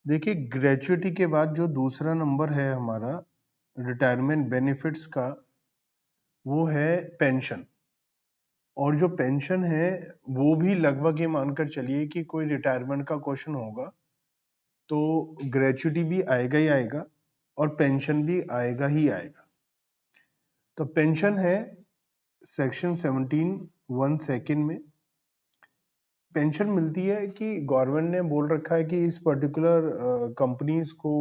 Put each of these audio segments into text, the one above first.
देखिए ग्रेचुइटी के बाद जो दूसरा नंबर है हमारा रिटायरमेंट बेनिफिट्स का, वो है पेंशन। और जो पेंशन है वो भी लगभग ये मानकर चलिए कि कोई रिटायरमेंट का क्वेश्चन होगा तो ग्रेचुइटी भी आएगा ही आएगा और पेंशन भी आएगा ही आएगा। तो पेंशन है सेक्शन 17(1) में पेंशन मिलती है कि गवर्नमेंट ने बोल रखा है कि इस पर्टिकुलर कंपनीज को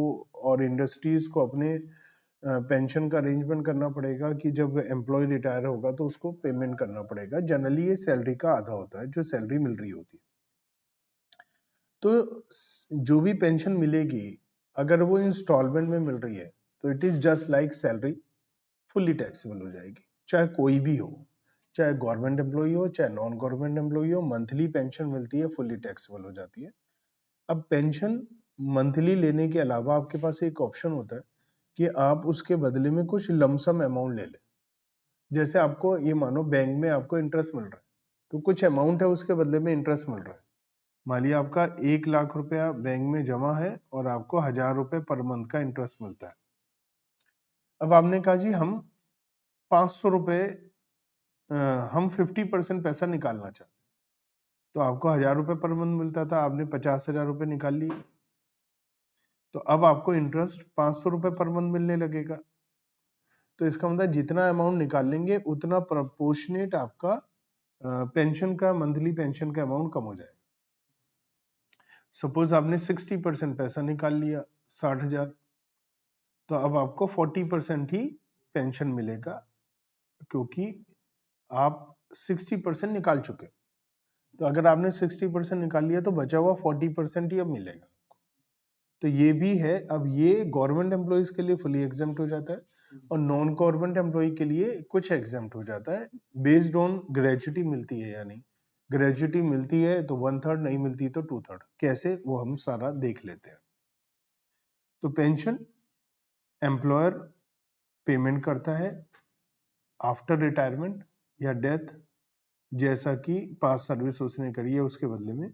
और इंडस्ट्रीज को अपने पेंशन का अरेंजमेंट करना पड़ेगा कि जब एम्प्लॉय रिटायर होगा तो उसको पेमेंट करना पड़ेगा। जनरली ये सैलरी का आधा होता है जो सैलरी मिल रही होती है। तो जो भी पेंशन मिलेगी अगर वो इंस्टॉलमेंट में मिल रही है तो it is just like salary, fully taxable हो जाएगी, चाहे कोई भी हो, चाहे गवर्नमेंट एम्प्लॉय हो चाहे नॉन गवर्नमेंट एम्प्लॉय हो। मंथली पेंशन मिलती है, फुल्ली टैक्सेबल हो जाती है। अब पेंशन मंथली लेने के अलावा आपके पास एक ऑप्शन होता है कि आप उसके बदले में कुछ लमसम अमाउंट ले लें। जैसे आपको ये मानो बैंक में आपको इंटरेस्ट मिल रहा है तो कुछ अमाउंट है उसके बदले में इंटरेस्ट मिल रहा है। मान लिया आपका 1 लाख रुपया बैंक में जमा है और आपको 1000 रुपए पर मंथ का इंटरेस्ट मिलता है। अब आपने कहा जी हम 500 रुपए हम 50% पैसा निकालना चाहते हैं, तो आपको 1000 रुपए पर मंथ मिलता था, आपने 50,000 रुपए निकाल लिए, तो अब आपको इंटरेस्ट 500 रुपए पर मंथ मिलने लगेगा। तो इसका मतलब जितना अमाउंट निकाल लेंगे उतना प्रोपोर्शनेट आपका पेंशन का, मंथली पेंशन का अमाउंट कम हो जाएगा। सपोज आपने 60% पैसा निकाल लिया 60,000, तो अब आपको 40% ही पेंशन मिलेगा क्योंकि आप 60% निकाल चुके। तो अगर आपने 60% निकाल लिया तो बचा हुआ 40% ही अब मिलेगा। तो ये भी है। अब ये गवर्नमेंट एम्प्लॉइज के लिए फुली एग्जेम्प्ट हो जाता है और नॉन गवर्नमेंट एम्प्लॉय के लिए कुछ एग्जेम्प्ट हो जाता है बेस्ड ऑन ग्रेजुटी मिलती है या नहीं। ग्रेजुटी मिलती है तो 1/3, नहीं मिलती तो 2/3। कैसे, वो हम सारा देख लेते हैं। तो पेंशन एम्प्लॉयर पेमेंट करता है आफ्टर रिटायरमेंट या डेथ, जैसा कि पास सर्विस उसने करी है उसके बदले में।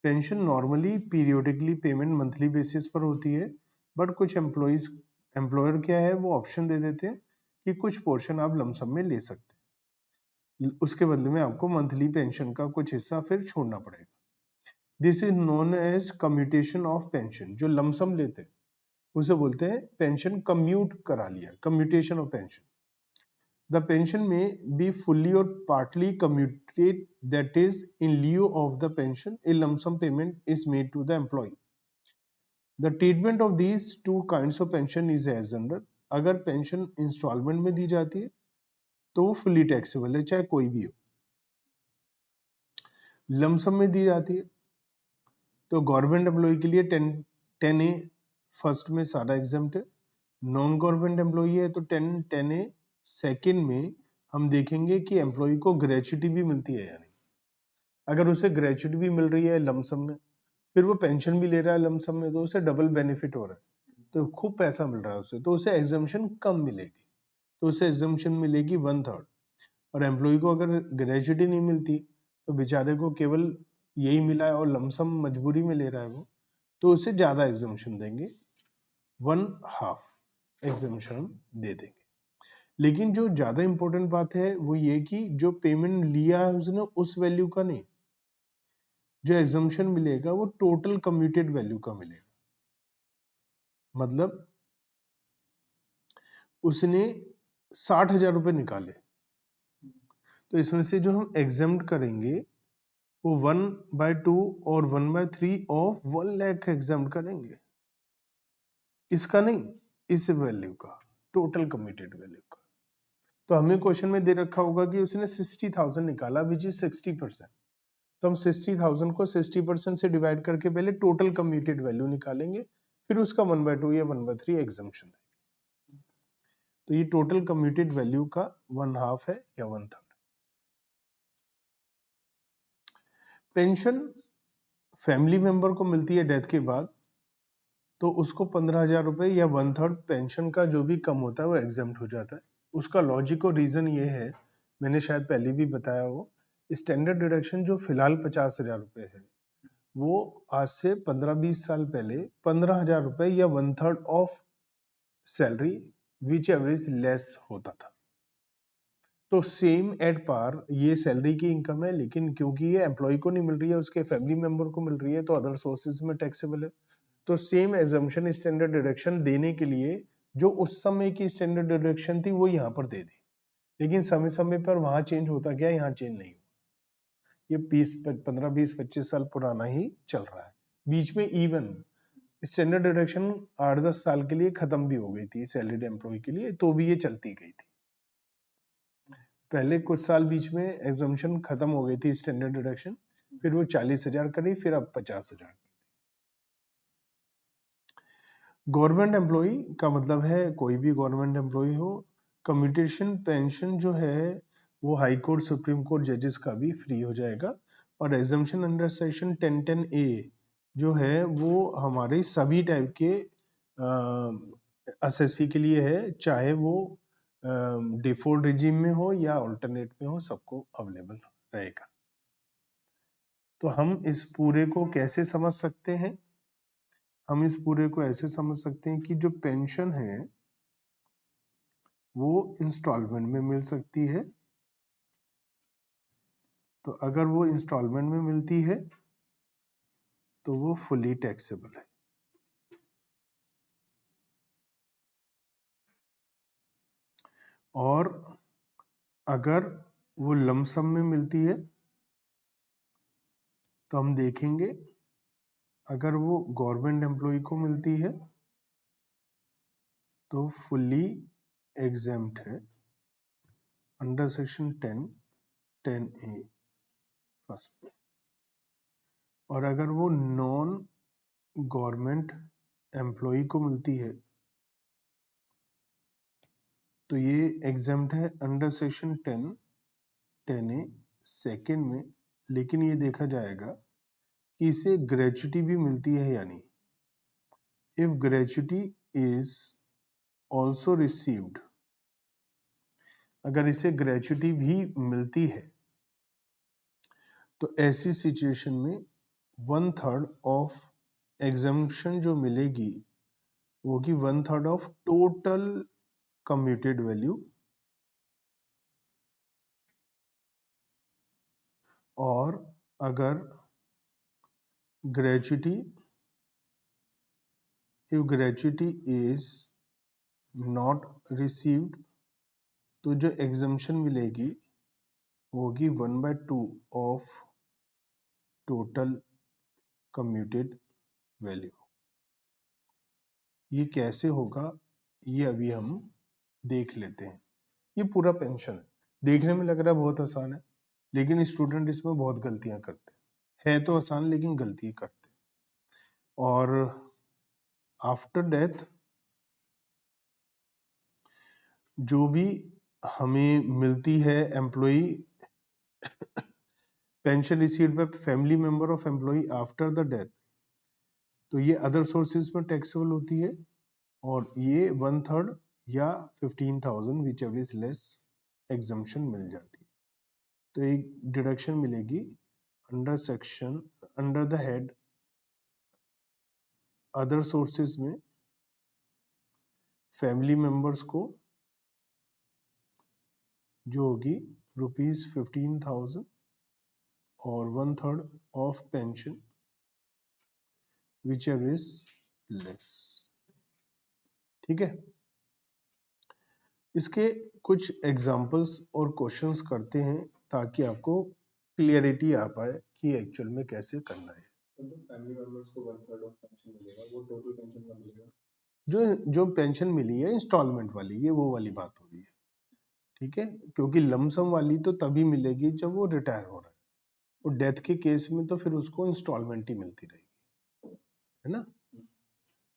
Pension normally periodically payment monthly basis पर होती है, बट कुछ एम्प्लॉयर क्या है वो ऑप्शन दे देते हैं कि कुछ पोर्शन आप लमसम में ले सकते हैं, उसके बदले में आपको मंथली पेंशन का कुछ हिस्सा फिर छोड़ना पड़ेगा। This is known as commutation of pension. जो लमसम लेते हैं उसे बोलते हैं पेंशन कम्यूट करा लिया, commutation of pension. The pension may be fully or partly commuted, that is, in lieu of the pension, a lump sum payment is made to the employee. The treatment of these two kinds of pension is as under. अगर pension instalment में दी जाती है तो वो fully taxable है, चाहे कोई भी हो। लमसम में दी जाती है तो गवर्नमेंट एम्प्लॉय के लिए 10A फर्स्ट में सारा एग्जाम्प्ट है, नॉन गवर्नमेंट एम्प्लॉय है तो 10A सेकेंड में हम देखेंगे कि एम्प्लॉय को ग्रेचुटी भी मिलती है या नहीं। अगर उसे ग्रेचुटी भी मिल रही है लमसम में, फिर वो पेंशन भी ले रहा है लमसम में, तो उसे डबल बेनिफिट हो रहा है, तो खूब पैसा मिल रहा है उसे, तो उसे एग्जम्पशन कम मिलेगी, तो उसे एग्जम्पशन मिलेगी 1/3। और एम्प्लॉय को अगर ग्रेचुटी नहीं मिलती तो बेचारे को केवल यही मिला है और लमसम मजबूरी में ले रहा है वो, तो उसे ज्यादा एग्जम्पशन देंगे, 1/2 एग्जम्पशन दे देंगे। लेकिन जो ज्यादा इंपॉर्टेंट बात है वो ये कि जो पेमेंट लिया है उसने उस वैल्यू का नहीं, जो एग्जम्पशन मिलेगा वो टोटल कम्यूटेड वैल्यू का मिलेगा। मतलब उसने 60,000 रुपए निकाले, तो इसमें से जो हम एग्जाम्प्ट करेंगे वो 1/2 और 1/3 ऑफ 1 लाख एग्जाम्प्ट करेंगे, इसका नहीं, इस वैल्यू का, टोटल कम्यूटेड वैल्यू का। तो हमें क्वेश्चन में दे रखा होगा कि उसने 60,000 निकाला विच इज 60%, तो हम 60,000 को 60% से डिवाइड करके पहले टोटल कम्यूटेड वैल्यू निकालेंगे, फिर उसका 1/2 या 1/3 एग्जम्पशन है। तो ये टोटल कम्यूटेड वैल्यू का 1/2 है या 1/3। पेंशन फैमिली मेंबर को मिलती है डेथ के बाद, तो उसको 15,000 रुपए या 1/3 पेंशन का जो भी कम होता है वो एग्जाम्प्ट हो जाता है। उसका लॉजिक और रीजन ये है, मैंने शायद पहले भी बताया हो, स्टैंडर्ड डिडक्शन जो फिलहाल 50,000 रुपए है वो आज से 15-20 साल पहले 15,000 रुपए या 1/3 of salary which average less होता था। तो सेम एट पार ये सैलरी की इनकम है, लेकिन क्योंकि ये एम्प्लॉय को नहीं मिल रही है, उसके फैमिली मेंबर को मिल रही है, तो अदर सोर्सेज में टैक्सेबल है। तो सेम एजम्पशन स्टैंडर्ड डिडक्शन देने के लिए जो उस समय की स्टैंडर्ड डिडक्शन थी वो यहाँ पर दे दी, लेकिन समय समय पर वहां चेंज होता गया, यहाँ चेंज नहीं। ये 15-20-25 साल पुराना ही चल रहा है। बीच में इवन स्टैंडर्ड डिडक्शन 8-10 साल के लिए खत्म भी हो गई थी सैलरीड एम्प्लॉय के लिए, तो भी ये चलती गई थी। पहले कुछ साल बीच में एग्जम्पशन खत्म हो गई थी स्टैंडर्ड डिडक्शन, फिर वो 40,000 करी, फिर अब 50,000। गवर्नमेंट एम्प्लॉय का मतलब है कोई भी गवर्नमेंट एम्प्लॉय हो। कम्यूटेशन पेंशन जो है वो हाई कोर्ट सुप्रीम कोर्ट जजेस का भी फ्री हो जाएगा, और एग्जम्पशन अंडर सेक्शन 1010A जो है वो हमारे सभी टाइप के एसएससी के लिए है, चाहे वो डिफॉल्ट रिजीम में हो या अल्टरनेट में हो, सबको अवेलेबल रहेगा। तो हम इस पूरे को कैसे समझ सकते हैं? हम इस पूरे को ऐसे समझ सकते हैं कि जो पेंशन है वो इंस्टॉलमेंट में मिल सकती है। तो अगर वो इंस्टॉलमेंट में मिलती है तो वो फुली टैक्सेबल है, और अगर वो लमसम में मिलती है तो हम देखेंगे, अगर वो गवर्नमेंट एम्प्लॉय को मिलती है तो फुली एग्जेम्प्ट है अंडर सेक्शन 10(10)(a) फर्स्ट में। और अगर वो नॉन गवर्नमेंट एम्प्लॉय को मिलती है तो ये एग्जेम्प्ट है अंडर सेक्शन 10(10)(a) सेकेंड में, लेकिन ये देखा जाएगा कि इसे ग्रेच्युटी भी मिलती है या नहीं। If gratuity is also received, अगर इसे ग्रेच्युटी भी मिलती है तो ऐसी सिचुएशन में 1/3 ऑफ एग्जम्पशन जो मिलेगी वो होगी 1/3 ऑफ टोटल कम्यूटेड वैल्यू, और अगर gratuity if gratuity is not received तो जो एग्जम्पशन मिलेगी वो होगी 1/2 ऑफ टोटल कम्यूटेड वैल्यू। ये कैसे होगा ये अभी हम देख लेते हैं। ये पूरा पेंशन है, देखने में लग रहा है बहुत आसान है, लेकिन स्टूडेंट इसमें बहुत गलतियां करते हैं। है तो आसान लेकिन गलती करते हैं। और आफ्टर डेथ जो भी हमें मिलती है employee pension received by family member of employee after the death, तो ये अदर सोर्सेज में टैक्सेबल होती है, और ये 1/3 या 15,000 whichever is less exemption मिल जाती है। तो एक डिडक्शन मिलेगी under section under the head other sources में फैमिली मेंबर्स को, जो होगी ₹15,000 और 1/3 of pension whichever is less. ठीक है, इसके कुछ एग्जांपल्स और क्वेश्चंस करते हैं ताकि आपको क्लियरिटी आ पाए कि एक्चुअल में कैसे करना है। तो फैमिली मेंबर्स को 1/3 ऑफ पेंशन मिलेगा, वो टोटल पेंशन का मिलेगा। जो पेंशन मिली है इंस्टॉलमेंट वाली, ये वो वाली बात हो रही है। ठीक है, क्योंकि लमसम वाली तो तभी मिलेगी जब वो रिटायर हो रहा है, और डेथ के केस में तो फिर उसको इंस्टॉलमेंट ही मिलती रहेगी, है ना।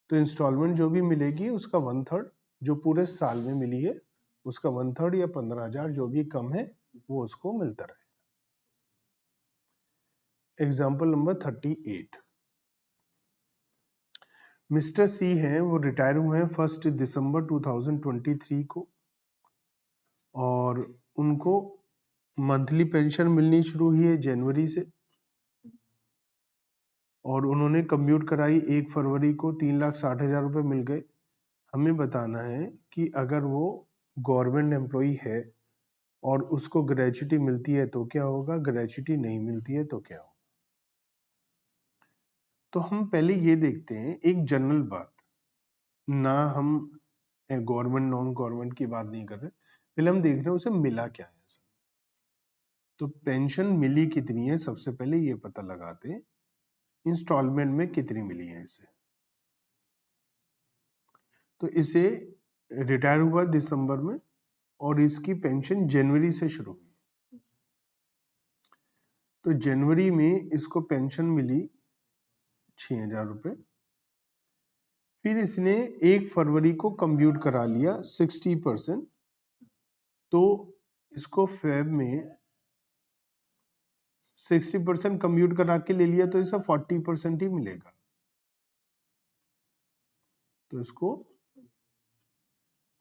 तो इंस्टॉलमेंट जो भी मिलेगी उसका 1/3 जो पूरे साल में मिली है उसका 1/3 या 15,000 जो भी कम है वो उसको मिलता रहे। एग्जाम्पल नंबर 38, मिस्टर सी हैं, वो रिटायर हुए हैं 1 दिसंबर 2023 को, और उनको मंथली पेंशन मिलनी शुरू हुई है जनवरी से, और उन्होंने कंप्यूट कराई 1 फरवरी को 3,60,000 रुपये मिल गए। हमें बताना है कि अगर वो गवर्नमेंट एम्प्लॉई है और उसको ग्रेच्युटी मिलती है तो क्या होगा, ग्रेच्युटी नहीं मिलती है तो क्या होगा। तो हम पहले ये देखते हैं एक जनरल बात, ना हम गवर्नमेंट नॉन गवर्नमेंट की बात नहीं कर रहे, पहले हम देख रहे हैं उसे मिला क्या है। तो पेंशन मिली कितनी है, सबसे पहले ये पता लगाते हैं इंस्टॉलमेंट में कितनी मिली है इसे। तो इसे रिटायर हुआ दिसंबर में और इसकी पेंशन जनवरी से शुरू हुई। तो जनवरी में इसको पेंशन मिली 6,000 रुपये। फिर इसने 1 फरवरी को कंप्यूट करा लिया 60%, तो इसको फेब में 60% कंप्यूट करा के ले लिया तो इसे 40% ही मिलेगा। तो इसको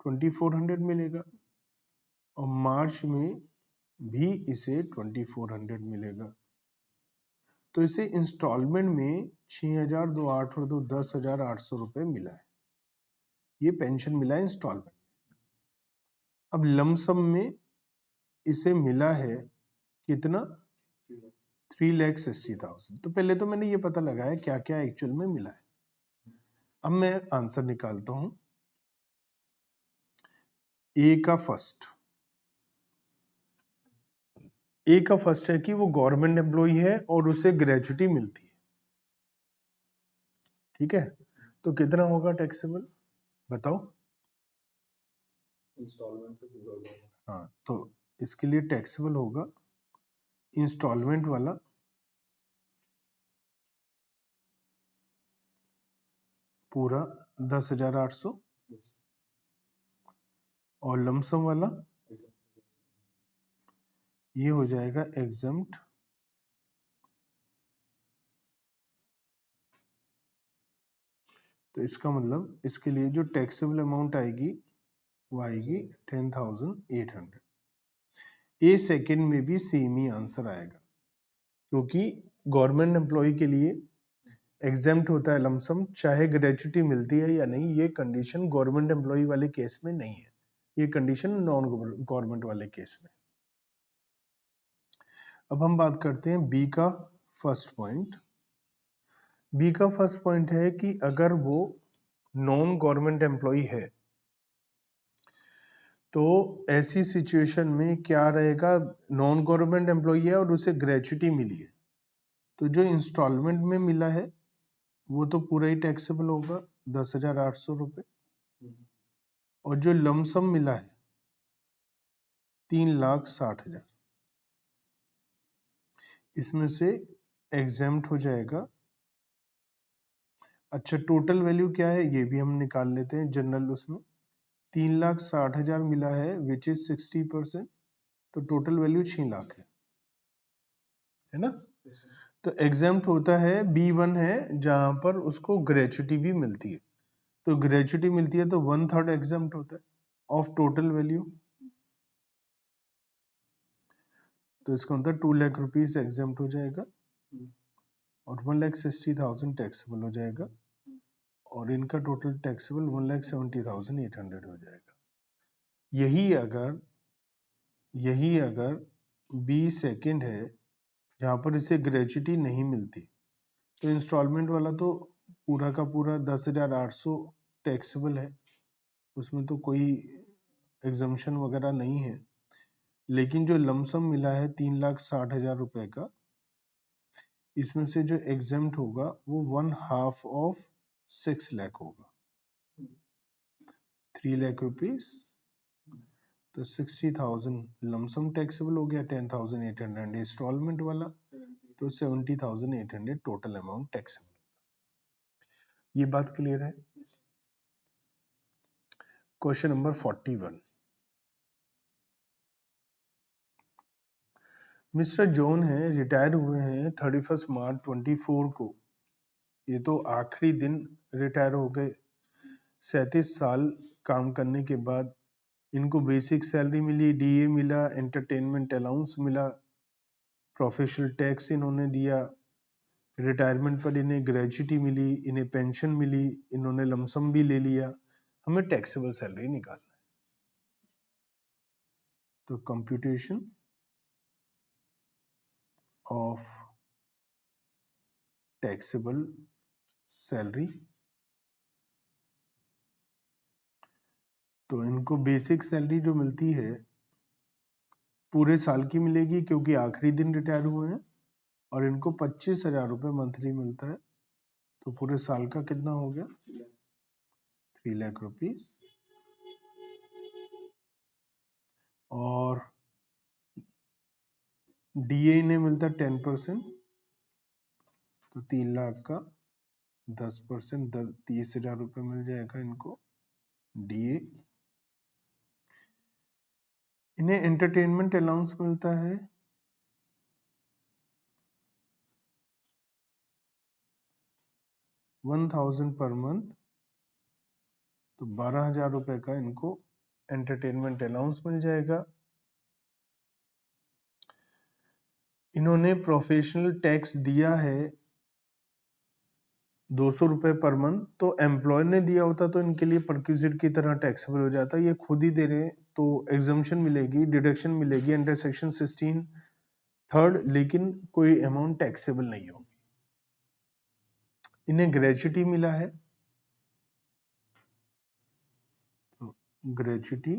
2400 मिलेगा और मार्च में भी इसे 2400 मिलेगा। तो इसे इंस्टॉलमेंट में 6,000, 2 8 और 2 10,800 रुपए मिला है। ये पेंशन मिला है इंस्टॉलमेंट। अब लमसम में इसे मिला है कितना, 3,60,000। तो पहले तो मैंने ये पता लगाया क्या क्या एक्चुअल में मिला है। अब मैं आंसर निकालता हूं। ए का फर्स्ट है कि वो गवर्नमेंट एम्प्लॉय है और उसे ग्रेच्युटी मिलती है। ठीक है, तो कितना होगा टैक्सेबल बताओ। इंस्टॉलमेंट तो पूरा हो जाएगा। हाँ, तो इसके लिए टैक्सेबल होगा इंस्टॉलमेंट वाला पूरा 10,800 और लमसम वाला ये हो जाएगा एग्जम्प्ट। तो इसका मतलब इसके लिए जो टैक्सेबल अमाउंट आएगी वो आएगी 10,800। ए सेकेंड में भी सेम ही आंसर आएगा क्योंकि गवर्नमेंट एम्प्लॉय के लिए एग्जेम्प्ट होता है लमसम, चाहे ग्रेच्युटी मिलती है या नहीं। ये कंडीशन गवर्नमेंट एम्प्लॉय वाले केस में नहीं है, ये कंडीशन नॉन गवर्नमेंट वाले केस में। अब हम बात करते हैं बी का फर्स्ट पॉइंट। बी का फर्स्ट पॉइंट है कि अगर वो नॉन गवर्नमेंट एम्प्लॉय है तो ऐसी सिचुएशन में क्या रहेगा, नॉन गवर्नमेंट एम्प्लॉय है और उसे ग्रेच्युटी मिली है तो जो इंस्टॉलमेंट में मिला है वो तो पूरा ही टैक्सेबल होगा 10,800 रुपये। और जो लमसम मिला है 3,60,000, इसमें से एग्जेम्प्ट हो जाएगा। अच्छा, टोटल वैल्यू क्या है ये भी हम निकाल लेते हैं जनरल। उसमें 3,60,000 मिला है विच इज 60%, तो टोटल वैल्यू 6 लाख है ना। तो एग्जेम्प्ट होता है B1 है जहां पर उसको ग्रेच्युटी भी मिलती है। तो ग्रेच्युटी मिलती है तो 1/3 एग्जेम्प्ट होता है ऑफ टोटल वैल्यू। तो इसका मतलब 2 लाख रुपीज एग्जेम्प्ट हो जाएगा और 1,60,000 टैक्सेबल हो जाएगा और इनका टोटल टैक्सेबल 1,70,800 हो जाएगा। यही अगर बी सेकंड है जहां पर इसे ग्रेच्युटी नहीं मिलती तो इंस्टॉलमेंट वाला तो पूरा का पूरा 10,800 टैक्सेबल है, उसमें तो कोई एग्जम्पशन वगैरह नहीं है। लेकिन जो लमसम मिला है 3,60,000 रुपए का, इसमें से जो एग्जेम्प्ट होगा वो 1/2 ऑफ 6 लाख होगा, 3 लाख रुपीज। तो 60,000 लमसम टैक्सेबल हो गया, 10,800 इंस्टॉलमेंट वाला, तो 70,800 टोटल अमाउंट टैक्सेबल। ये बात क्लियर है। Question number 41। मिस्टर जॉन है, रिटायर हुए हैं 31 मार्च 24 को। ये तो आखिरी दिन रिटायर हो गए। 37 साल काम करने के बाद इनको बेसिक सैलरी मिली, डीए मिला, एंटरटेनमेंट अलाउंस मिला, प्रोफेशनल टैक्स इन्होंने दिया, रिटायरमेंट पर इन्हें ग्रेजुटी मिली, इन्हें पेंशन मिली, इन्होंने लमसम भी ले लिया, हमें टैक्सेबल सैलरी निकालना है। तो कंप्यूटेशन ऑफ टैक्सेबल सैलरी, तो इनको बेसिक सैलरी जो मिलती है पूरे साल की मिलेगी क्योंकि आखिरी दिन रिटायर हुए हैं, और इनको 25,000 रुपये मंथली मिलता है। तो पूरे साल का कितना हो गया? 3 लाख रुपीस। और डीए इन्हें मिलता है 10%, तो 3 लाख का 10%, 30,000 रुपये मिल जाएगा इनको डीए। इन्हें एंटरटेनमेंट अलाउंस मिलता है 1,000 पर मंथ, तो 12,000 रुपये का इनको एंटरटेनमेंट अलाउंस मिल जाएगा। इन्होंने प्रोफेशनल टैक्स दिया है 200 रुपये पर मंथ, तो एम्प्लॉयर ने दिया होता तो इनके लिए परक्यूजिट की तरह टैक्सेबल हो जाता। ये खुद ही दे रहे हैं तो एग्जम्पशन मिलेगी, डिडक्शन मिलेगी अंडर सेक्शन 16 थर्ड, लेकिन कोई अमाउंट टैक्सेबल नहीं होगी। इन्हें ग्रेजुटी मिला है, तो ग्रेजुटी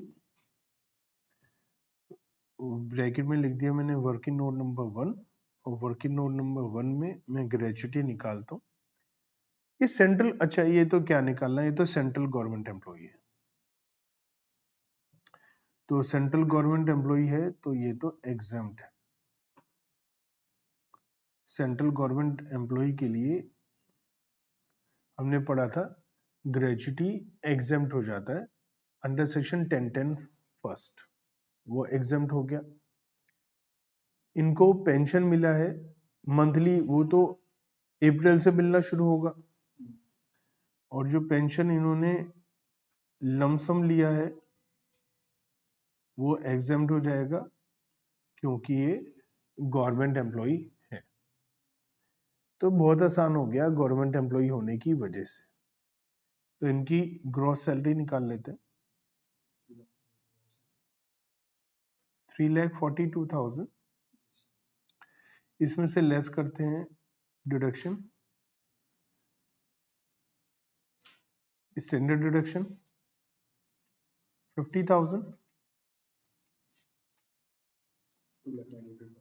ब्रैकेट में लिख दिया मैंने वर्किंग नोट नंबर 1, और वर्किंग नोट नंबर 1 में मैं ग्रेजुटी निकालता हूँ। ये सेंट्रल, अच्छा ये तो क्या निकालना है, ये तो सेंट्रल गवर्नमेंट एम्प्लॉई है, तो सेंट्रल गवर्नमेंट एम्प्लॉई है तो ये तो एग्जम्प्ट है। सेंट्रल गवर्नमेंट एम्प्लॉई के लिए हमने पढ़ा था ग्रेजुटी एग्जम्प्ट हो जाता है अंडर सेक्शन 1010 फर्स्ट, वो एग्जम्प्ट हो गया। इनको पेंशन मिला है मंथली, वो तो अप्रैल से मिलना शुरू होगा, और जो पेंशन इन्होंने लमसम लिया है वो एग्जम्प्ट हो जाएगा क्योंकि ये गवर्नमेंट एम्प्लॉई है। तो बहुत आसान हो गया गवर्नमेंट एम्प्लॉई होने की वजह से। तो इनकी ग्रॉस सैलरी निकाल लेते हैं, 3,42,000। इसमें से लेस करते हैं डिडक्शन, स्टैंडर्ड डिडक्शन 50,000,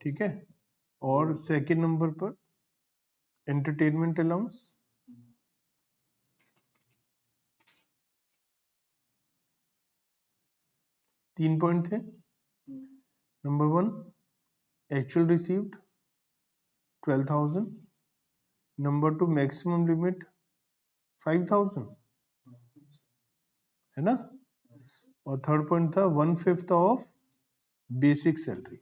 ठीक है। और सेकंड नंबर पर एंटरटेनमेंट अलाउंस 3 पॉइंट थे। Number 1 actual received 12,000, number 2 maximum limit 5,000, है ना। और थर्ड पॉइंट था 1/5 ऑफ बेसिक सैलरी,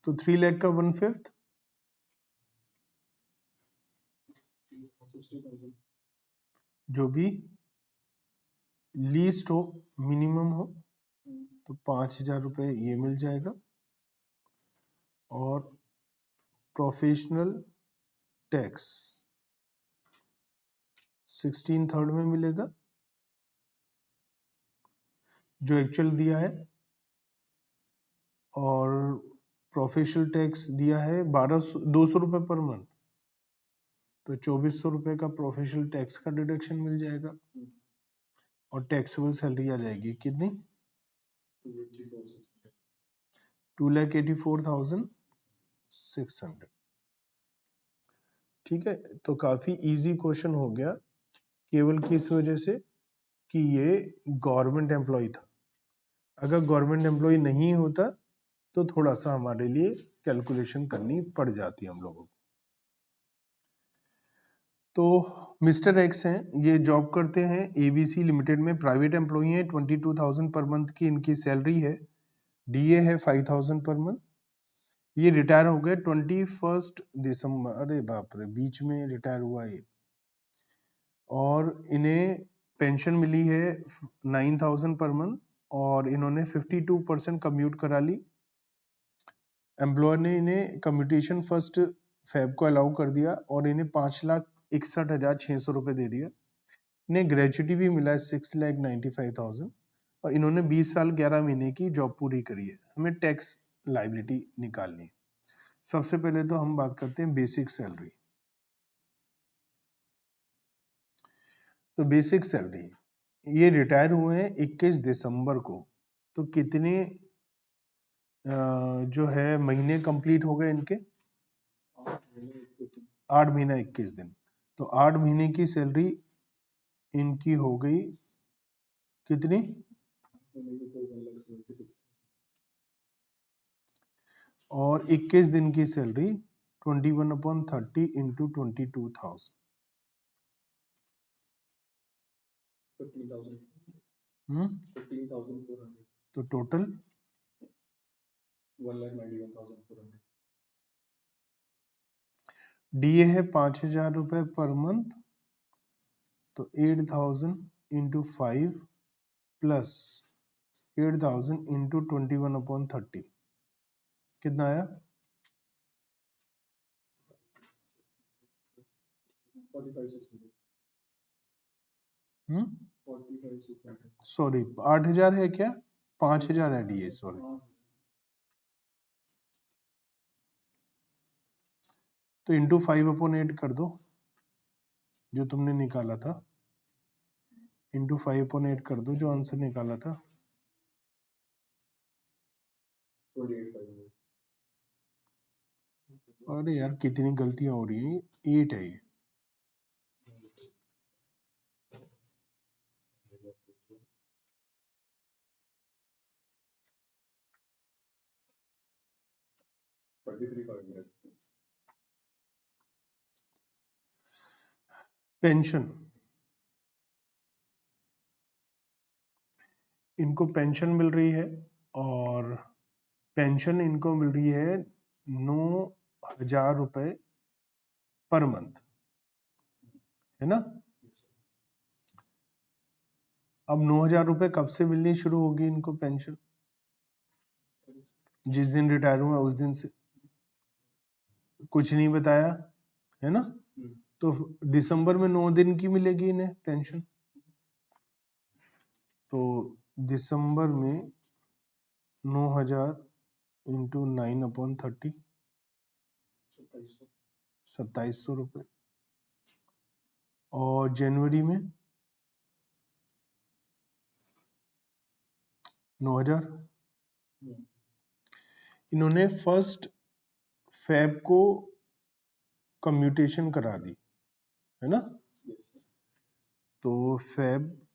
तो 3 लाख का 1/5, जो भी लीस्ट हो मिनिमम हो, तो 5,000 रुपये ये मिल जाएगा। और प्रोफेशनल टैक्स 16 थर्ड में मिलेगा जो एक्चुअल दिया है, और प्रोफेशनल टैक्स दिया है 200 रुपये पर मंथ, तो 2,400 रुपये का प्रोफेशनल टैक्स का डिडक्शन मिल जाएगा, और टैक्सेबल सैलरी आ जाएगी कितनी? 2,84,600। ठीक है, तो काफी इजी क्वेश्चन हो गया, केवल किस वजह से कि ये गवर्नमेंट एम्प्लॉय था। अगर गवर्नमेंट एम्प्लॉय नहीं होता तो थोड़ा सा हमारे लिए कैलकुलेशन करनी पड़ जाती हम लोगों को। तो मिस्टर एक्स हैं, ये जॉब करते हैं एबीसी लिमिटेड में, प्राइवेट एम्प्लॉई हैं, 22,000 पर मंथ की इनकी सैलरी है, डीए है 5,000 पर मंथ। ये रिटायर हो गए 21 दिसंबर, अरे बाप रे बीच में रिटायर हुआ ये। और इन्हें पेंशन मिली है 9,000 पर मंथ, और इन्होंने 52% कम्यूट करा ली। एम्प्लॉयर ने इन्हें कम्यूटेशन फर्स्ट फेब को अलाउ कर दिया और इन्हें 5,61,600 रुपए दे दिया। इन्हें ग्रेजुटी भी मिला है 6,95,000 और इन्होंने 20 साल 11 महीने की जॉब पूरी करी है। हमें टैक्स लाइबिलिटी निकालनी है। सबसे पहले तो हम बात करते हैं बेसिक सैलरी। तो बेसिक सैलरी, ये रिटायर हुए हैं 21 दिसंबर को, तो कितने जो है महीने कंप्लीट हो गए इनके? 8 महीना 21 दिन। तो 8 महीने की सैलरी इनकी हो गई कितनी? और 21 दिन की सैलरी 21/30 इंटू 22,000, 15,400 तो टोटल 1,91,400 डीए है 5,000 रुपए पर मंथ, तो 8,000 इंटू 5 प्लस 8,000 इंटू 21/30 कितना आया? 45,600 सॉरी 8,000 है क्या? 5,000 है डीए, सॉरी। तो इंटू 5/8 कर दो जो तुमने निकाला था, इंटू 5/8 कर दो जो आंसर निकाला था। 28,500 अरे यार कितनी गलतियां हो रही हैं, 8 है ये। पेंशन, इनको पेंशन मिल रही है और पेंशन इनको मिल रही है 9,000 रुपए पर मंथ, है ना? अब 9,000 रुपए कब से मिलनी शुरू होगी इनको पेंशन? जिस दिन रिटायर हुआ उस दिन से। कुछ नहीं बताया, है ना? तो दिसंबर में 9 दिन की मिलेगी इन्हें पेंशन, तो दिसंबर में 9,000 इंटू 9/30 2700 रुपए, और जनवरी में 9,000। इन्होंने फर्स्ट फेब को कम्यूटेशन करा दी, है ना? तो फेब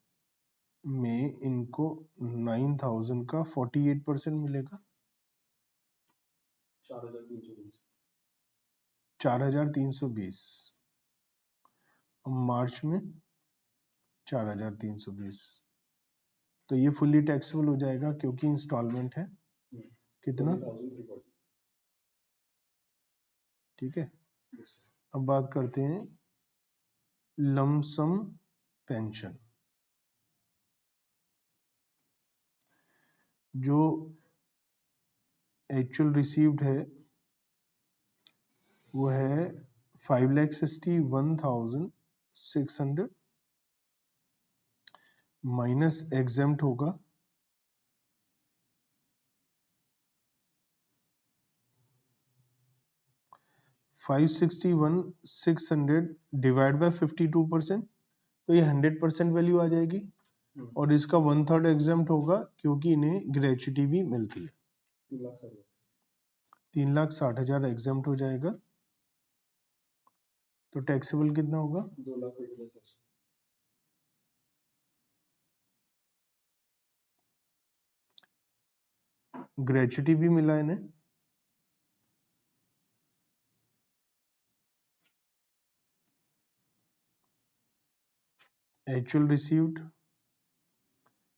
में इनको 9,000 का 48% मिलेगा, 4,320। मार्च में 4,320, तो ये फुल्ली टैक्सेबल हो जाएगा क्योंकि इंस्टॉलमेंट है। कितना? ठीक है। अब बात करते हैं लमसम पेंशन। जो एक्चुअल रिसीव्ड है वो है 5,61,600 माइनस एग्जेम्प्ट होगा 561,600 डिवाइड बाय 52%, तो ये 100% वैल्यू आ जाएगी। और इसका 1/3 एग्जेम्प्ट होगा क्योंकि इन्हें ग्रेच्युटी भी मिलती है। 3,60,000 एग्जेम्प्ट हो जाएगा, तो टैक्सेबल कितना होगा? 2,01,400 ग्रेच्युटी भी मिला इन्हें, actual received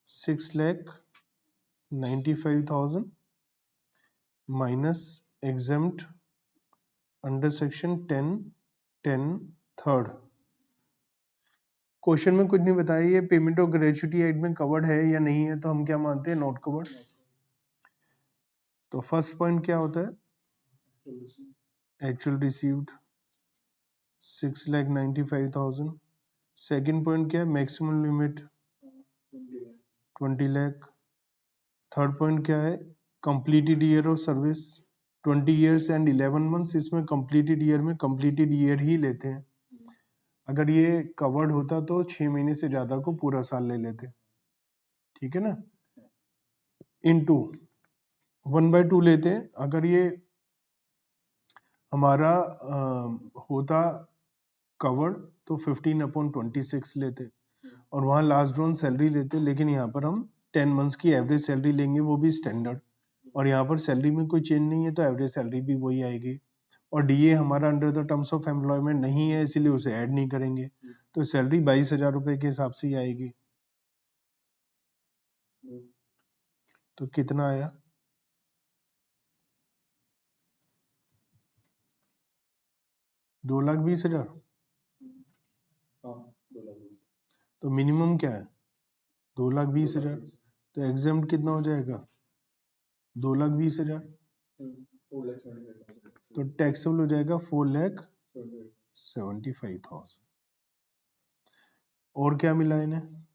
6,95,000 minus exempt under section 10(10) third. Question में कुछ नहीं बताया ये पेमेंट ऑफ ग्रेच्युटी एक्ट में कवर्ड है या नहीं है, तो हम क्या मानते हैं? Not covered. तो फर्स्ट पॉइंट क्या होता है? Actual received 6,95,000। सेकंड पॉइंट क्या है, maximum limit 20 lakh. Third point क्या है, completed year of service 20 years and 11 months. इसमें कंप्लीटेड ईयर में कंप्लीटेड ईयर ही लेते हैं। अगर ये कवर्ड होता तो 6 महीने से ज्यादा को पूरा साल ले लेते, ठीक है ना। इनटू 1/2 लेते हैं। अगर ये हमारा होता कवर्ड तो 15/26 लेते और वहां लास्ट ड्रॉन सैलरी लेते, लेकिन यहाँ पर हम 10 मंथ्स की एवरेज सैलरी लेंगे, वो भी स्टैंडर्ड। और यहाँ पर सैलरी में कोई चेंज नहीं है तो एवरेज सैलरी भी वही आएगी। और डीए हमारा under the terms of employment नहीं है, इसीलिए उसे ऐड नहीं करेंगे, तो सैलरी 22,000 रुपए के हिसाब से ही आएगी। तो कितना आया, 2,20,000। तो मिनिमम क्या है, 2,20,000। तो एग्जाम कितना हो जाएगा, 2,20,000। तो टैक्सेबल हो जाएगा 4,75,000। और क्या मिला इन्हें,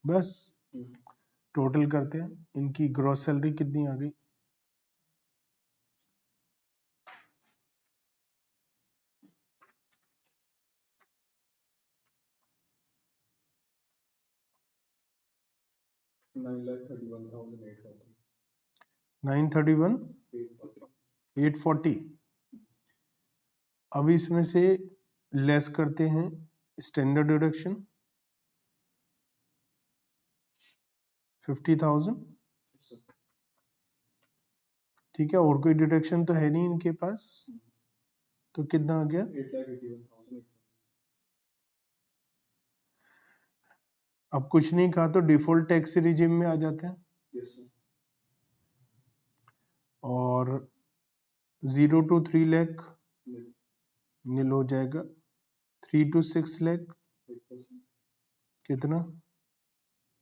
बस टोटल करते हैं। इनकी ग्रॉस सैलरी कितनी आ गई, 931,840। अब इसमें से लेस करते हैं स्टैंडर्ड डिडक्शन 50,000, ठीक है। और कोई डिडक्शन तो है नहीं इनके पास, तो कितना आ गया, 8,81,000। अब कुछ नहीं कहा तो डिफॉल्ट टैक्स रिजिम में आ जाते हैं। और 0 to 3 लाख नील हो जाएगा, 3 to 6 लाख कितना,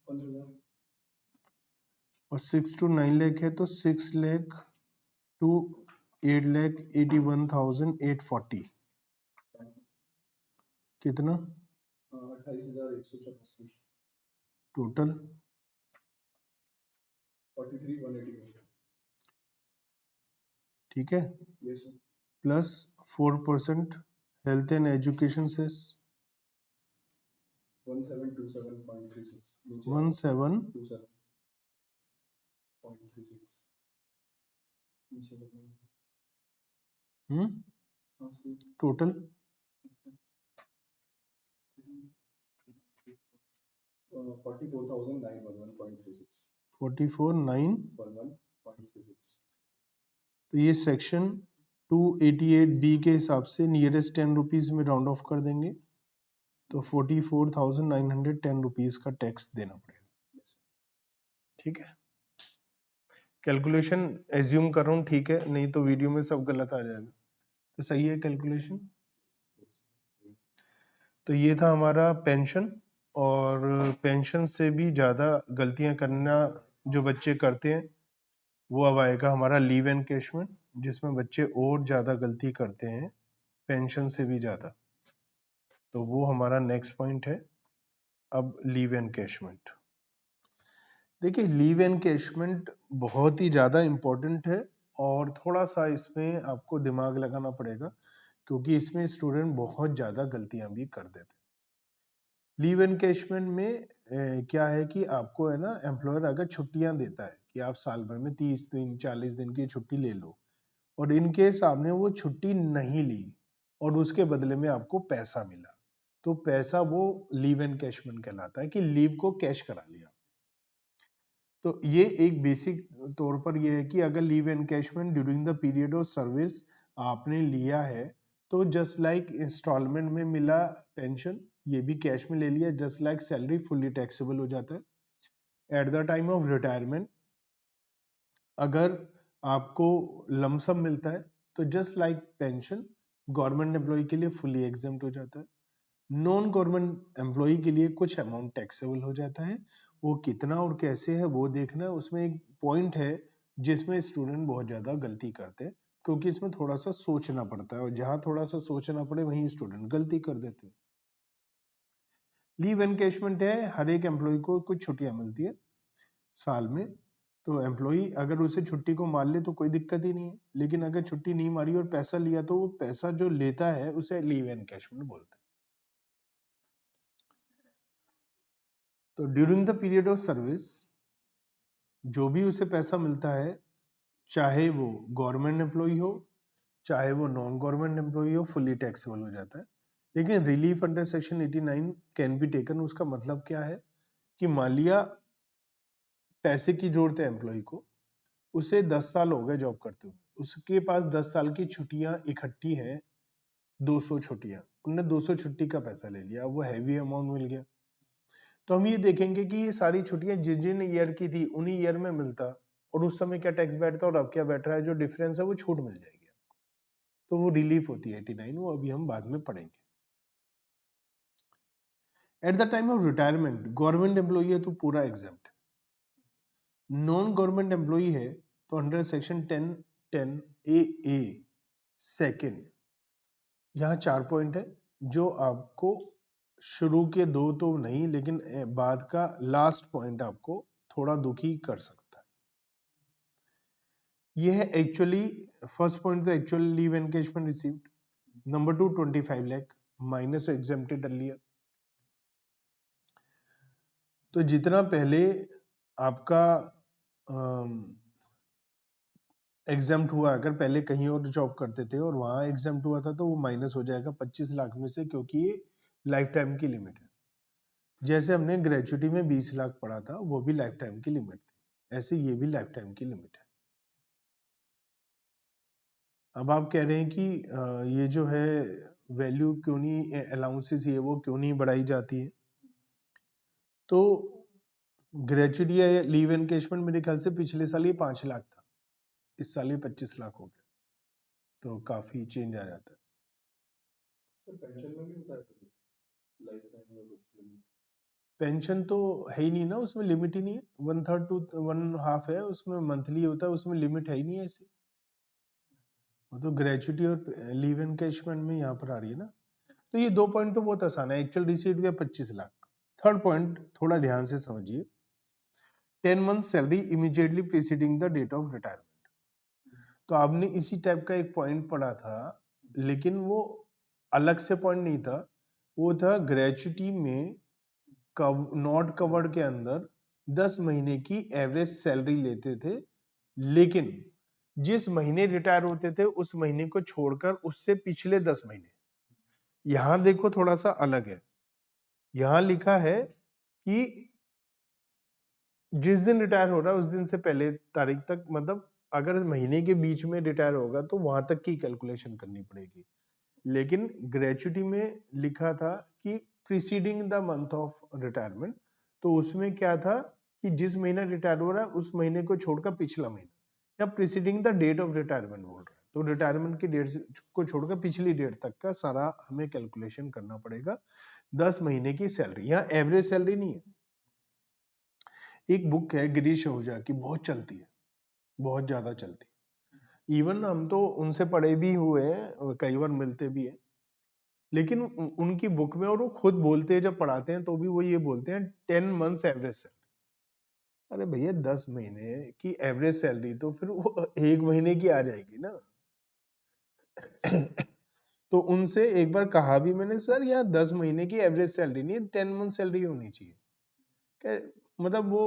15,000। और 6 to 9 लाख है तो 6 लाख to 8,81,840 कितना, 28,184। टोटल 43,181। ठीक है। Plus 4% health and education cess 1727.36। 1727.36 total 44,911.36। 44,911.36। तो ये सेक्शन 288B के हिसाब से नियरेस्ट 10 रुपीज में राउंड ऑफ कर देंगे, तो 44,910 रुपीज का टैक्स देना पड़ेगा, ठीक है। कैलकुलेशन एज्यूम कर रहा हूँ, ठीक है, नहीं तो वीडियो में सब गलत आ जाएगा। तो सही है कैलकुलेशन। तो ये था हमारा पेंशन। और पेंशन से भी ज्यादा गलतियां करना जो बच्चे करते हैं, वो अब आएगा हमारा लीव एनकैशमेंट, जिसमें बच्चे और ज्यादा गलती करते हैं पेंशन से भी ज्यादा। तो वो हमारा नेक्स्ट पॉइंट है अब लीव एनकैशमेंट। देखिए लीव एनकैशमेंट बहुत ही ज्यादा इम्पोर्टेंट है और थोड़ा सा इसमें आपको दिमाग लगाना पड़ेगा, क्योंकि इसमें स्टूडेंट बहुत ज्यादा गलतियां भी कर देते हैं। लीव एनकैशमेंट में क्या है कि आपको है ना, एम्प्लॉयर अगर छुट्टियां देता है कि आप साल भर में 30 दिन 40 दिन की छुट्टी ले लो, और इनकेस आपने वो छुट्टी नहीं ली और उसके बदले में आपको पैसा मिला, तो पैसा वो लीव एनकैशमेंट कहलाता है, कि लीव को कैश करा लिया। तो ये एक बेसिक तौर पर ये है कि अगर leave encashment during the period of service आपने लिया है, तो जस्ट लाइक इंस्टॉलमेंट में मिला पेंशन, ये भी कैश में ले लिया, just like salary fully taxable हो जाता है। At the time of retirement अगर आपको लमसम मिलता है, तो just like pension government employ के लिए फुल्ली एग्जेम्प्ट हो जाता है। नॉन गवर्नमेंट एम्प्लॉय के लिए कुछ अमाउंट टैक्सेबल हो जाता है, वो कितना और कैसे है वो देखना है। उसमें एक पॉइंट है जिसमें स्टूडेंट बहुत ज्यादा गलती करते हैं, क्योंकि इसमें थोड़ा सा सोचना पड़ता है, और जहां थोड़ा सा सोचना पड़े वहीं स्टूडेंट गलती कर देते हैं। लीव एनकैशमेंट है, हर एक एम्प्लॉय को कुछ छुट्टियां मिलती है साल में, तो एम्प्लॉय अगर उसे छुट्टी को मार ले तो कोई दिक्कत ही नहीं है, लेकिन अगर छुट्टी नहीं मारी और पैसा लिया तो वो पैसा जो लेता है उसे लीव एनकैशमेंट बोलते हैं। तो during the period of service जो भी उसे पैसा मिलता है, चाहे वो गवर्नमेंट एम्प्लॉय हो चाहे वो नॉन गवर्नमेंट एम्प्लॉय हो, फुल्ली टैक्सेबल हो जाता है। लेकिन relief under section 89 can be taken. उसका मतलब क्या है कि मान लिया पैसे की जरूरत है एम्प्लॉय को, उसे 10 साल हो गए जॉब करते हुए, उसके पास 10 साल की छुट्टियां इकट्ठी हैं, 200 छुट्टियां, उनने 200 छुट्टी का पैसा ले लिया, वो हैवी अमाउंट मिल गया। तो हम ये देखेंगे कि ये सारी छुट्टियां जिस जिन ईयर की थी उन्हीं ईयर में मिलता, और उस समय क्या टैक्स बैठता और अब क्या बैठ रहा है, जो डिफरेंस है वो छूट मिल जाएगी। तो वो रिलीफ होती है 89, वो अभी हम बाद में पढ़ेंगे। Eight the time of retirement government employee है तो पूरा एग्जेम्प्ट, नॉन गवर्नमेंट एम्प्लॉई है तो अंडर सेक्शन 10 ए सेकेंड, यहाँ 4 पॉइंट है जो आपको शुरू के 2 तो नहीं, लेकिन बाद का लास्ट पॉइंट आपको थोड़ा दुखी कर सकता है। यह है एक्चुअली फर्स्ट पॉइंट, तो actual leave encashment received, number 2 25 lakh minus exempted earlier. तो जितना पहले आपका एग्जाम्प्ट हुआ, अगर पहले कहीं और जॉब करते थे और वहां एग्जाम्प्ट हुआ था तो वो माइनस हो जाएगा 25 लाख में से, क्योंकि ये लाइफ टाइम की लिमिट है। जैसे हमने ग्रेजुएटी में 20 लाख पढ़ा था, वो भी लाइफ टाइम की लिमिट थी, ऐसे ये भी लाइफ टाइम की लिमिट है। अब आप कह रहे हैं कि ये जो है वैल्यू क्यों नहीं, अलाउंसेस ये वो क्यों नहीं बढ़ाई जाती है, तो ग्रेजुएटी या लीव एनकैशमेंट मेरे ख्याल से पिछले साल ये 5 लाख था, इस साल ये 25 लाख हो गया, तो काफी चेंज आ जाता है। पेंशन में भी होता है लाइफ टाइम में कुछ limit? पेंशन तो है ही नहीं ना, उसमें लिमिट ही नहीं है, 1/3 to 1/2 है, उसमें मंथली होता है, उसमें लिमिट है ही नहीं ऐसी। वो तो ग्रेजुएटी और लीव एनकैशमेंट में यहाँ पर आ रही है ना। तो ये 2 पॉइंट तो बहुत आसान है, एक्चुअल रिसीट हुआ 25 लाख। थर्ड पॉइंट थोड़ा ध्यान से समझिए, 10 month salary immediately preceding the date of retirement. तो आपने इसी टाइप का एक पॉइंट पढ़ा था, लेकिन वो अलग से पॉइंट नहीं था, वो था ग्रेजुएटी में नॉट कवर्ड के अंदर 10 महीने की एवरेज सैलरी लेते थे, लेकिन जिस महीने रिटायर होते थे उस महीने को छोड़कर उससे पिछले 10 महीने। यहां देखो थोड़ा सा अलग है, यहां लिखा है कि जिस दिन रिटायर हो रहा है उस दिन से पहले तारीख तक, मतलब अगर महीने के बीच में रिटायर होगा तो वहां तक की कैलकुलेशन करनी पड़ेगी। लेकिन ग्रेजुएटी में लिखा था कि preceding the month of retirement, तो उसमें क्या था कि जिस महीना रिटायर हो रहा है उस महीने को छोड़कर पिछला महीना, या preceding the date of retirement बोल रहा है, तो रिटायरमेंट की डेट को छोड़कर पिछली डेट तक का सारा हमें कैलकुलेशन करना पड़ेगा। 10 महीने की सैलरी, यहाँ एवरेज सैलरी नहीं है। एक बुक है गिरीश ओझा की, बहुत चलती है, बहुत ज्यादा चलती है, इवन हम तो उनसे पढ़े भी हुए हैं, कई बार मिलते भी हैं, लेकिन उनकी बुक में, और वो खुद बोलते हैं जब पढ़ाते हैं तो भी वो ये बोलते हैं 10 मंथ्स एवरेज सैलरी। अरे भैया 10 महीने की एवरेज सैलरी तो फिर वो 1 महीने की आ जाएगी ना। तो उनसे एक बार कहा भी मैंने, सर यहाँ 10 महीने की एवरेज सैलरी नहीं, 10 मंथ सैलरी होनी चाहिए। मतलब वो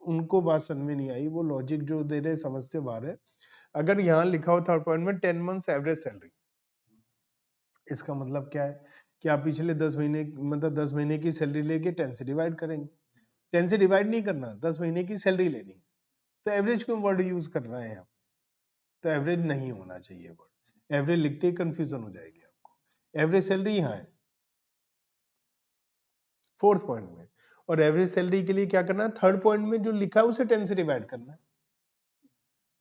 उनको बात समझ में नहीं आई, वो लॉजिक जो दे रहे समझ से बाहर है। अगर यहाँ लिखा हो थर्ड पॉइंट में 10 मंथ्स एवरेज सैलरी, इसका मतलब क्या है कि आप पिछले 10 महीने, मतलब 10 महीने की सैलरी लेके 10 से डिवाइड करेंगे। 10 से डिवाइड नहीं करना, 10 महीने की सैलरी लेनी, तो एवरेज क्यों वर्ड यूज कर रहे हैं आप, तो एवरेज नहीं होना चाहिए वर्ड, एवरेज लिखते ही कंफ्यूजन हो जाएगी आपको। एवरेज सैलरी यहाँ है फोर्थ पॉइंट में, और एवरेज सैलरी के लिए क्या करना है, थर्ड पॉइंट में जो लिखा है उसे 10 से डिवाइड करना है।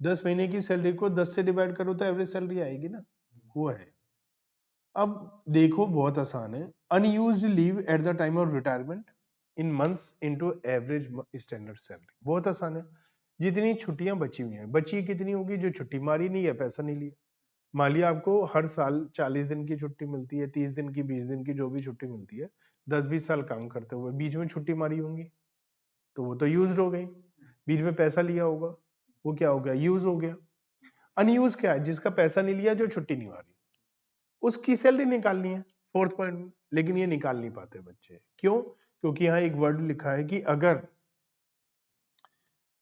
10 महीने की सैलरी को 10 से डिवाइड करो तो एवरेज सैलरी आएगी ना, वो है। अब देखो बहुत आसान है, unused leave at the time of retirement in months into average standard salary, बहुत आसान है। जितनी छुट्टियां बची हुई हैं, बची कितनी होगी? जो छुट्टी मारी नहीं है, पैसा नहीं लिया। मान लिया आपको हर साल 40 दिन की छुट्टी मिलती है, 30 दिन की, 20 दिन की, जो भी छुट्टी मिलती है, 10-20 साल काम करते हुए बीच में छुट्टी मारी होंगी, तो वो तो यूज हो गई। बीच में पैसा लिया होगा, वो क्या हो गया? यूज हो गया। अनयूज क्या है? जिसका पैसा नहीं लिया, जो छुट्टी नहीं मारी, उसकी सैलरी निकालनी है, फोर्थ पॉइंट में। लेकिन ये निकाल नहीं पाते बच्चे, क्यों? क्योंकि यहाँ एक वर्ड लिखा है कि अगर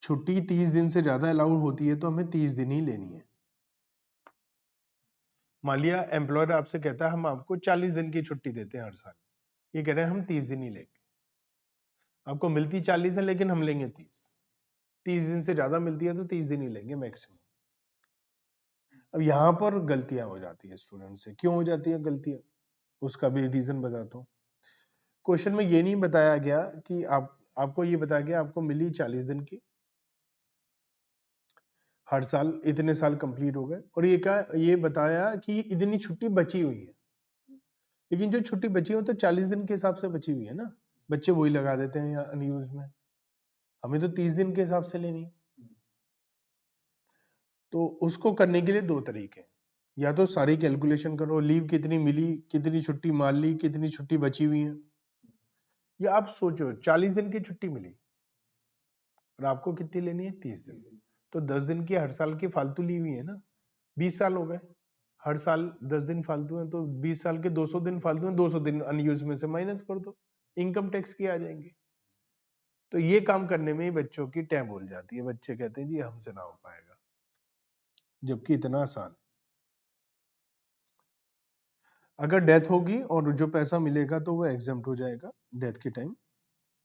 छुट्टी 30 दिन से ज्यादा अलाउड होती है तो हमें 30 दिन ही लेनी है। मान लिया एम्प्लॉयर आपसे कहता है हम आपको 40 दिन की छुट्टी देते हैं हर साल, ये कह रहे हैं हम 30 दिन ही लेंगे। आपको मिलती 40 है लेकिन हम लेंगे 30 दिन से ज्यादा मिलती है तो 30 दिन ही लेंगे मैक्सिमम। अब यहाँ पर गलतियां हो जाती है स्टूडेंट से। क्यों हो जाती है गलतियां? उसका भी रीजन बताता हूँ। क्वेश्चन में ये नहीं बताया गया कि आपको ये बताया गया आपको मिली 40 दिन की, हर साल इतने साल कंप्लीट हो गए, और ये बताया कि इतनी छुट्टी बची हुई है। लेकिन जो छुट्टी बची हो तो 40 दिन के हिसाब से बची हुई है ना, बच्चे वही लगा देते हैं यहाँ अनयूज में। हमें तो 30 दिन के हिसाब से लेनी है। तो उसको करने के लिए दो तरीके हैं, या तो सारी कैलकुलेशन करो, लीव कितनी मिली, कितनी छुट्टी मान ली, कितनी छुट्टी बची हुई है। या आप सोचो 40 दिन की छुट्टी मिली और आपको कितनी लेनी है? 30 दिन। तो 10 दिन की हर साल की फालतू ली हुई है ना, 20 साल हो गए, हर साल 10 दिन फालतू है, तो 20 साल के 200 दिन फालतू है, 200 दिन अनयूज में से माइनस कर दो, इनकम टैक्स की आ जाएंगे। तो ये काम करने में ही बच्चों की टैब बोल जाती है, बच्चे कहते हैं जी हमसे ना हो पाएगा, जबकि इतना आसान। अगर डेथ होगी और जो पैसा मिलेगा तो वो एग्जम्प्ट हो जाएगा डेथ के टाइम,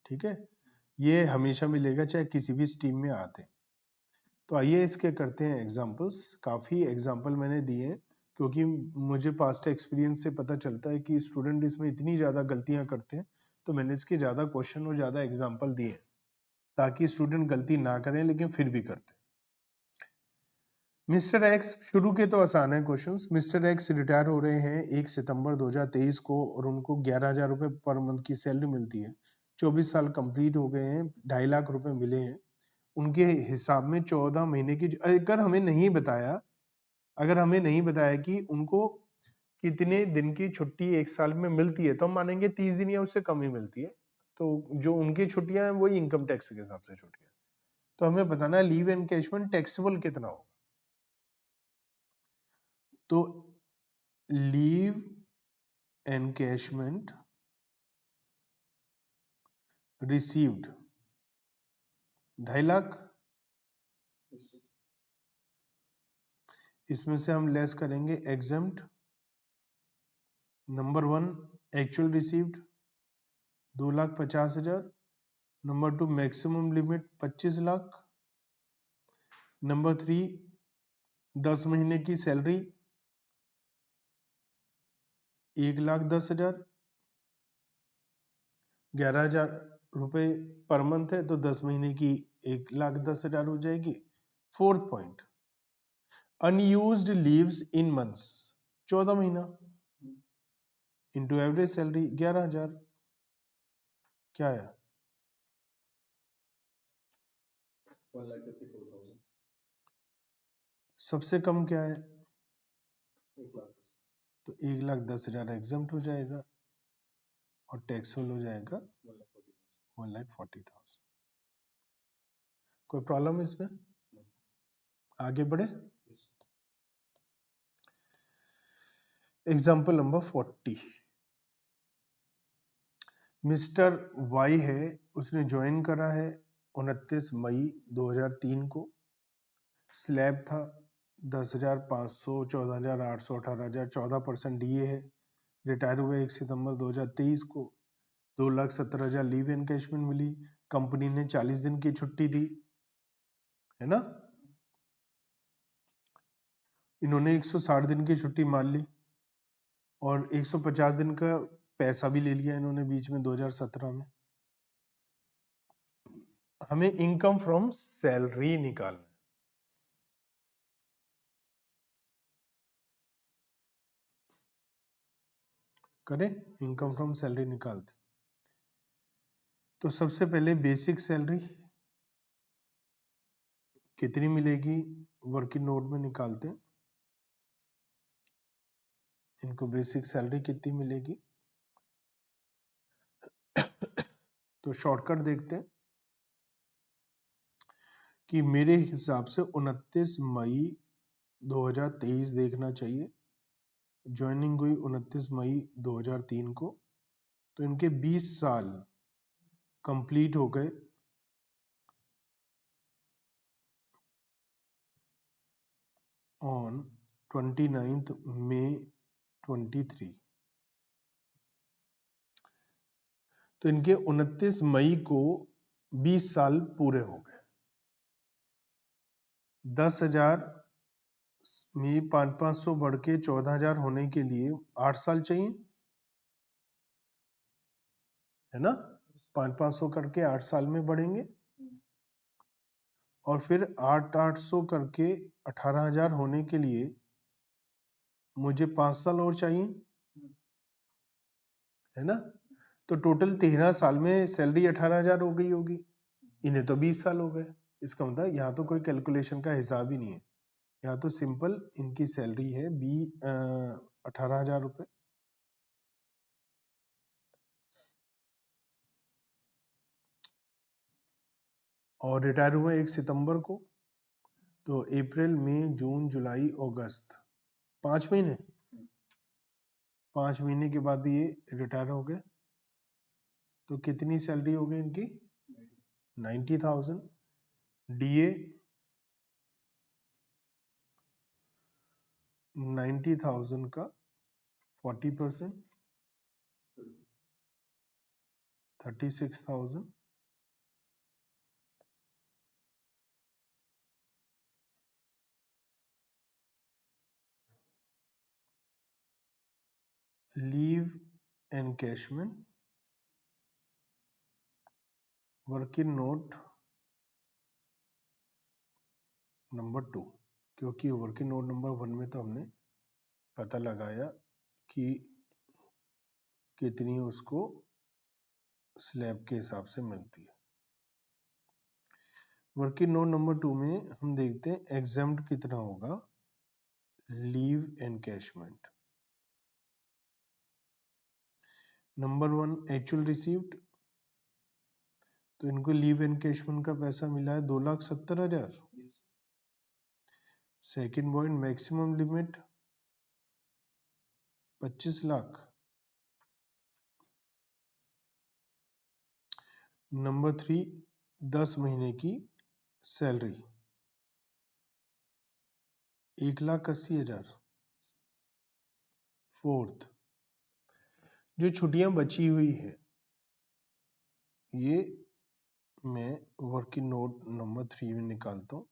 ठीक है? ये हमेशा मिलेगा चाहे किसी भी स्ट्रीम में आते हैं। तो आइए इसके करते हैं एग्जांपल्स। काफी एग्जांपल मैंने दिए हैं क्योंकि मुझे पास्ट एक्सपीरियंस से पता चलता है कि स्टूडेंट इसमें इतनी ज्यादा गलतियां करते हैं, तो मैंने इसके ज्यादा क्वेश्चन और ज्यादा एग्जांपल दिए हैं ताकि स्टूडेंट गलती ना करें लेकिन फिर भी करते हैं। मिस्टर एक्स, शुरू के तो आसान है क्वेश्चंस। मिस्टर एक्स रिटायर हो रहे हैं 1 सितंबर 2023 को और उनको 11,000 रुपए पर मंथ की सैलरी मिलती है। 24 साल कंप्लीट हो गए हैं, 2.5 लाख रुपए मिले हैं। उनके हिसाब में 14 महीने की, अगर हमें नहीं बताया कि उनको कितने दिन की छुट्टी एक साल में मिलती है, तो हम मानेंगे 30 दिन या उससे कम ही मिलती है। तो जो उनकी छुट्टियां हैं वही इनकम टैक्स के हिसाब से छुट्टियां। तो हमें बताना है लीव एनकैशमेंट टैक्सेबल कितना होगा। तो लीव एनकैशमेंट रिसीव्ड 2.5 लाख, इसमें से हम लेस करेंगे exempt number 1 actual received 2,50,000, number 2 maximum limit 25 lakh, number 3 10 महीने की सैलरी 1,10,000, 11,000 रुपए पर मंथ है तो 10 महीने की 1,10,000 हो जाएगी। Fourth point, unused leaves in months 14 महीना इंटू एवरेज सैलरी 11,000, क्या है? 1,54,000। सबसे कम क्या है? 1 लाख। तो 1,10,000 एग्जम्प्ट हो जाएगा और टैक्सेबल हो जाएगा 1,40,000। कोई प्रॉब्लम इसमें? आगे बढ़े। Example number 40। मिस्टर वाई है, उसने ज्वाइन करा है 29 मई 2003 को। स्लैब था 10,500, 14,800, 18,000, 14% डीए है। रिटायर हुए 1 सितंबर 2023 को। 2,17,000 लीव एनकैशमेंट मिली। कंपनी ने 40 दिन की छुट्टी दी, है ना? इन्होंने 160 दिन की छुट्टी मान ली और 150 दिन का पैसा भी ले लिया इन्होंने बीच में 2017 में। हमें इनकम फ्रॉम सैलरी निकालना है। करें, इनकम फ्रॉम सैलरी निकालते। तो सबसे पहले बेसिक सैलरी कितनी मिलेगी वर्किंग नोट में निकालते हैं। इनको बेसिक सैलरी कितनी मिलेगी, तो शॉर्टकट देखते हैं कि मेरे हिसाब से 29 मई 2023 देखना चाहिए। ज्वाइनिंग हुई 29 मई 2003 को, तो इनके 20 साल कंप्लीट हो गए ऑन 29 मई 23। तो इनके 29 मई को 20 साल पूरे हो गए। 10,000 में 500 बढ़ के 14,000 होने के लिए 8 साल चाहिए, है ना। 500 करके 8 साल में बढ़ेंगे, और फिर 800 करके 18,000 होने के लिए मुझे 5 साल और चाहिए, है ना। तो टोटल 13 साल में सैलरी 18,000 हो गई होगी। इन्हें तो 20 साल हो गए। इसका मतलब यहाँ तो कोई कैलकुलेशन का हिसाब ही नहीं है, यहाँ तो सिंपल इनकी सैलरी है 18,000 रुपए। और रिटायर हुए 1 सितंबर को, तो अप्रैल मई जून जुलाई अगस्त 5 महीने, 5 महीने के बाद ये रिटायर हो गए। तो कितनी सैलरी हो गई इनकी 90,000। डीए 90,000 का 40% 36,000। Leave encashment working note number 2, क्योंकि वर्किंग नोट नंबर 1 में तो हमने पता लगाया कि कितनी उसको स्लैब के हिसाब से मिलती है। वर्किंग नोट नंबर 2 में हम देखते हैं एग्जाम्प्ट कितना होगा leave encashment. Number 1 actual received, तो इनको लीव एनकैशमेंट का पैसा मिला है 2,70,000। Second point maximum limit 25 lakh. Number 3 10 महीने की सैलरी 1,80,000। फोर्थ, जो छुट्टियां बची हुई है ये मैं वर्किंग नोट नंबर 3 में निकालता हूं।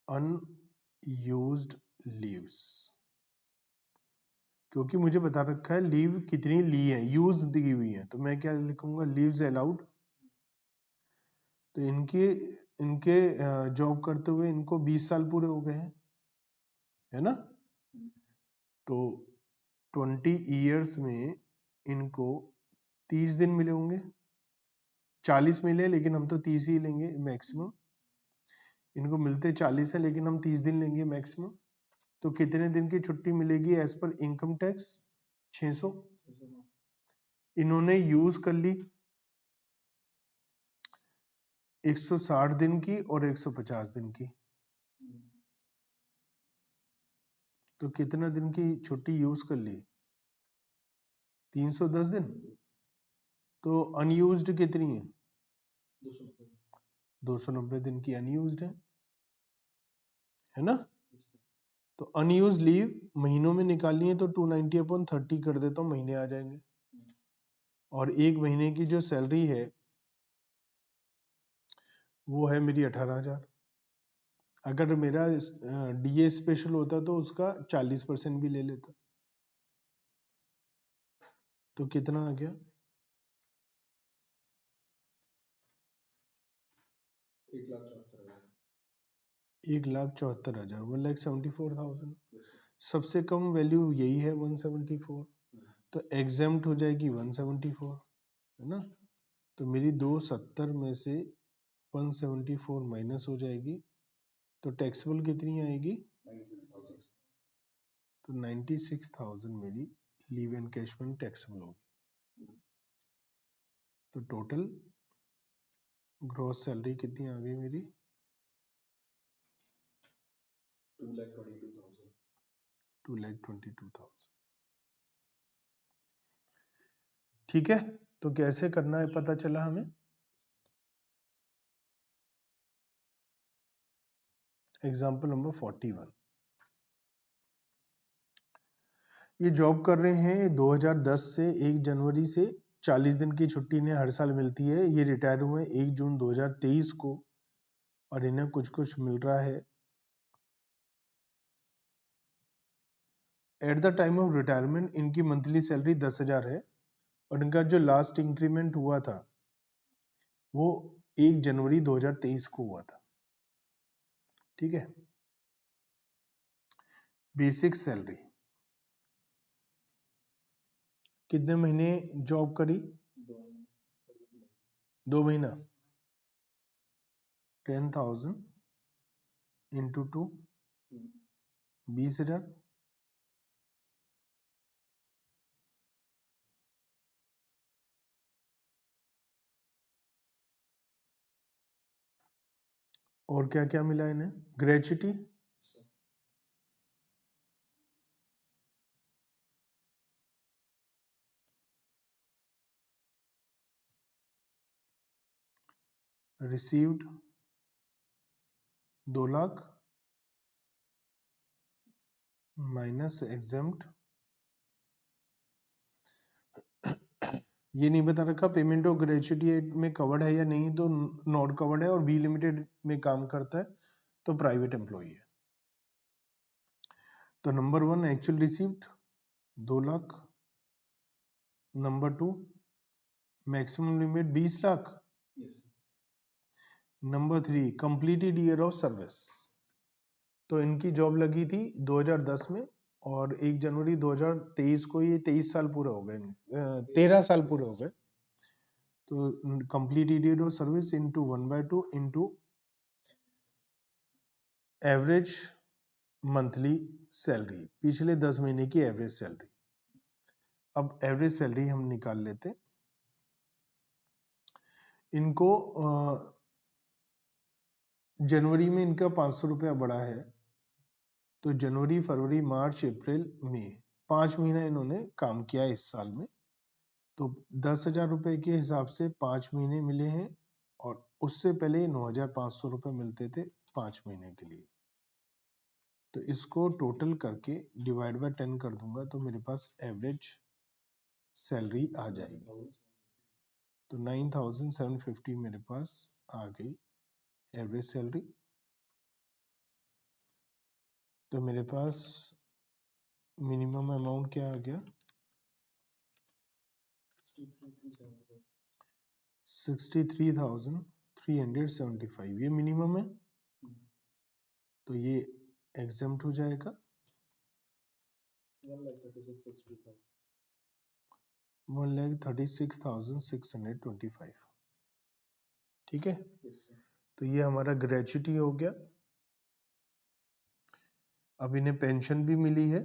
अनयूज्ड लीव्स, क्योंकि मुझे बता रखा है लीव कितनी ली है, यूज दी हुई है, तो मैं क्या लिखूंगा लीव्स अलाउड। तो इनके इनके जॉब करते हुए इनको 20 साल पूरे हो गए हैं, है ना। तो 20 ईयर्स में इनको 30 दिन मिले होंगे, 40 मिले लेकिन हम तो 30 ही लेंगे मैक्सिमम। इनको मिलते 40 है लेकिन हम 30 दिन लेंगे मैक्सिमम। तो कितने दिन की छुट्टी मिलेगी एज पर इनकम टैक्स 600। इन्होंने यूज कर ली 160 दिन की और 150 दिन की, तो कितना दिन की छुट्टी यूज कर ली 310 दिन। तो अनयूज्ड कितनी है 290 दिन की अनयूज्ड है ना। तो अनयूज लीव महीनों में निकालनी है तो 290/30 कर देता हूँ, महीने आ जाएंगे। और एक महीने की जो सैलरी है वो है मेरी 18,000। अगर मेरा डीए स्पेशल होता तो उसका 40% भी ले लेता। तो कितना आ गया 1,74,000, 1,74,000। सबसे कम वैल्यू यही है 174, तो एग्जाम्प्ट हो जाएगी 174, है ना। तो मेरी 270 में से 174 माइनस हो जाएगी, तो टैक्सेबल कितनी आएगी? 96,000। तो 96,000 मेरी लीव एनकैशमेंट टैक्सेबल होगी। तो टोटल ग्रॉस सैलरी कितनी आ गई मेरी? 2,22,000। 2,22,000। ठीक है, तो कैसे करना है पता चला हमें। एग्जाम्पल नंबर 41, ये जॉब कर रहे हैं 2010 से 1 जनवरी से, 40 दिन की छुट्टी इन्हें हर साल मिलती है। ये रिटायर हुए 1 जून 2023 को और इन्हें कुछ कुछ मिल रहा है। At the time of retirement इनकी मंथली सैलरी 10,000 है और इनका जो लास्ट इंक्रीमेंट हुआ था वो 1 जनवरी 2023 को हुआ था। ठीक है, बेसिक सैलरी कितने महीने जॉब करी? 2 महीना। 10,000 इंटू 2, 20,000। और क्या क्या मिला इन्हें? Gratuity, received 2 lakh minus exempt, ये नहीं बता रखा पेमेंट ऑफ ग्रेचुटी में कवर्ड है या नहीं, तो नॉट कवर्ड है और बी लिमिटेड में काम करता है तो प्राइवेट एम्प्लॉई है। तो number 1 actual received 2 lakh, number 2 maximum limit 20 lakh, number 3 completed year of service. तो इनकी जॉब लगी थी 2010 में और 1 जनवरी 2023 को ये 23 साल पूरे हो गए, 13 साल पूरे हो गए। तो completed year of service into 1/2 into average monthly salary, पिछले 10 महीने की एवरेज सैलरी। अब एवरेज सैलरी हम निकाल लेते। इनको जनवरी में इनका 500 रुपया बढ़ा है, तो जनवरी फरवरी मार्च अप्रैल मई 5 महीना इन्होंने काम किया इस साल में। तो 10,000 रुपए के हिसाब से 5 महीने मिले हैं और उससे पहले 9,500 रुपए मिलते थे 5 महीने के लिए। तो इसको टोटल करके डिवाइड बाय 10 कर दूंगा तो मेरे पास एवरेज सैलरी आ जाएगी। तो 9,750 मेरे पास आ गई एवरेज सैलरी। तो मेरे पास मिनिमम अमाउंट क्या आ गया? 63,375, ये मिनिमम है तो ये एग्जम्प्ट हो जाएगा। 1,36,625। ठीक है, तो ये हमारा ग्रेचुटी हो गया। अब इन्हें पेंशन भी मिली है,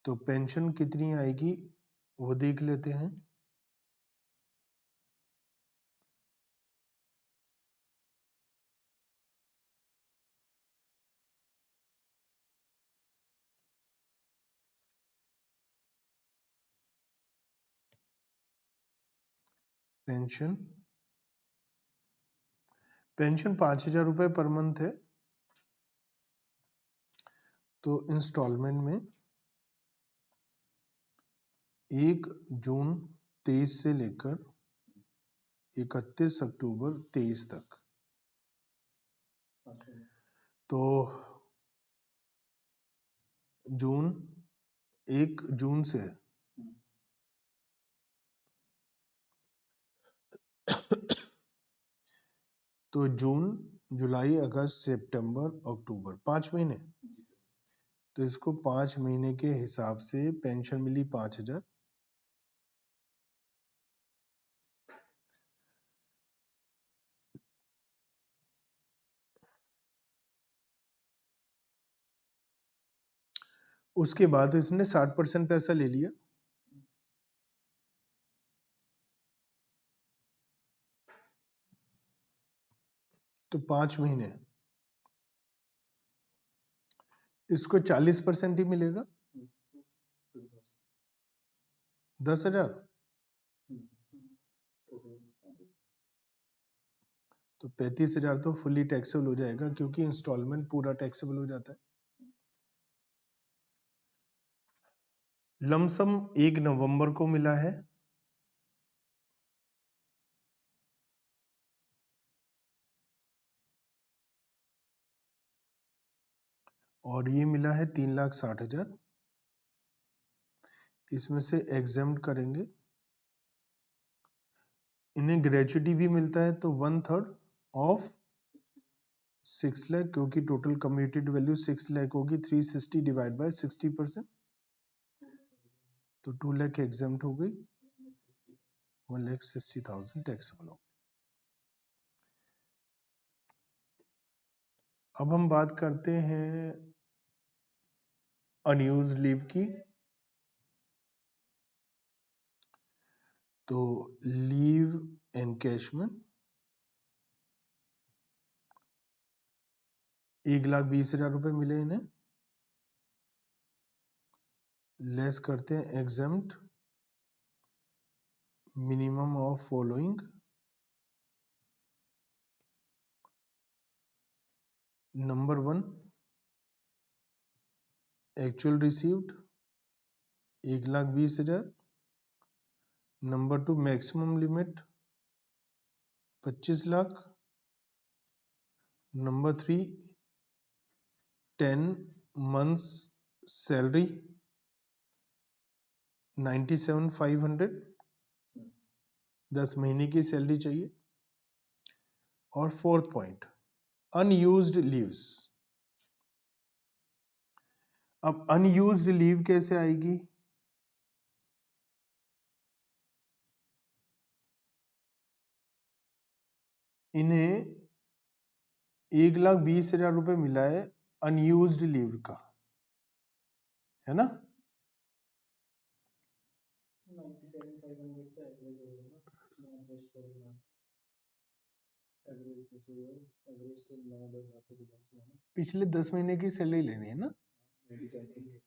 तो पेंशन कितनी आएगी वो देख लेते हैं। पेंशन 5,000 रुपए पर मंथ है, तो इंस्टॉलमेंट में 1 जून 23 से लेकर 31 अक्टूबर 23 तक, तो जून 1 जून से तो जून जुलाई अगस्त सितंबर अक्टूबर 5 महीने। तो इसको 5 महीने के हिसाब से पेंशन मिली 5,000 उसके बाद इसने 60% पैसा ले लिया, तो 5 महीने इसको 40% ही मिलेगा, 10,000। तो 35,000 तो फुली टैक्सेबल हो जाएगा, क्योंकि इंस्टॉलमेंट पूरा टैक्सेबल हो जाता है। लमसम 1 नवंबर को मिला है, और ये मिला है 3,60,000। इसमें से एग्जेम्प्ट करेंगे, इन्हें ग्रेचुटी भी मिलता है, तो 1/3 ऑफ 6 लाख, क्योंकि टोटल कम्यूटेड वैल्यू 6 लाख होगी, 360 डिवाइड बाय 60%, तो 2 लाख एग्जेम्प्ट हो गई, 1,60,000 टैक्सेबल हो। अब हम बात करते हैं अनयूज्ड लीव की। तो लीव एनकैशमेंट 1,20,000 रुपए मिले इन्हें, लेस करते हैं exempt minimum of following. Number 1 actual received 1,20,000। Number 2 maximum limit 25 lakh. Number 3 10 months salary 97,500, 10 महीने की सैलरी चाहिए। और 4th पॉइंट अनयूज्ड लीव्स। अब अनयूज्ड लीव कैसे आएगी? इन्हें 1,20,000 रुपए मिला है अनयूज्ड लीव का, है ना? पिछले 10 महीने की सैलरी लेनी है ना,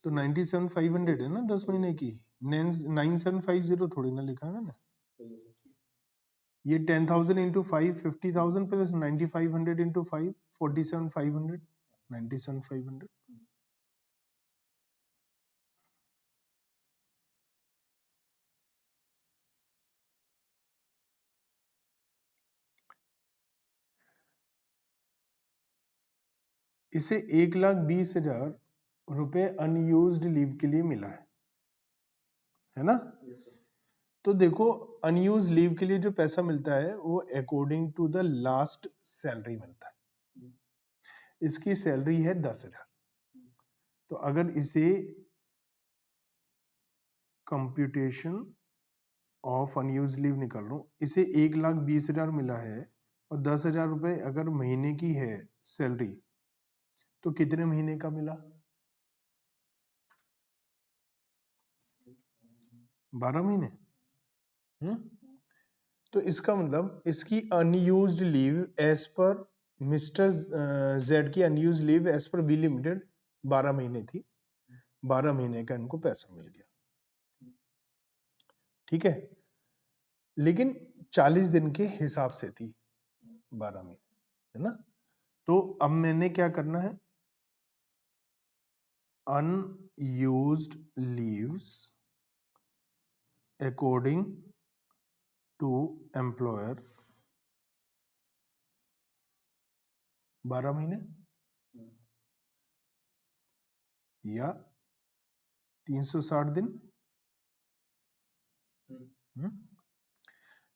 तो 97,500 है ना 10 महीने की, 9750 थोड़ी ना लिखा है ना। ये 10,000 इंटू 5 50,000 प्लस 9,500 इंटू 5 47,500, 97,500। इसे 1,20,000 रुपए अनयूज्ड लीव के लिए मिला है ना? तो देखो अनयूज्ड लीव के लिए जो पैसा मिलता है वो according to the last salary मिलता है। इसकी सैलरी है 10,000, तो अगर इसे कंप्यूटेशन ऑफ अनयूज्ड लीव निकाल रहा हूं, इसे 1,20,000 मिला है और 10,000 रुपए अगर महीने की है सैलरी, तो कितने महीने का मिला? 12 महीने। तो इसका मतलब इसकी unused leave as per mister Z की unused leave as per be limited 12 महीने थी, 12 महीने का इनको पैसा मिल गया, ठीक है। लेकिन 40 दिन के हिसाब से थी 12 महीने, है ना? तो अब मैंने क्या करना है, unused leaves according to employer 12 महीने या 360 दिन।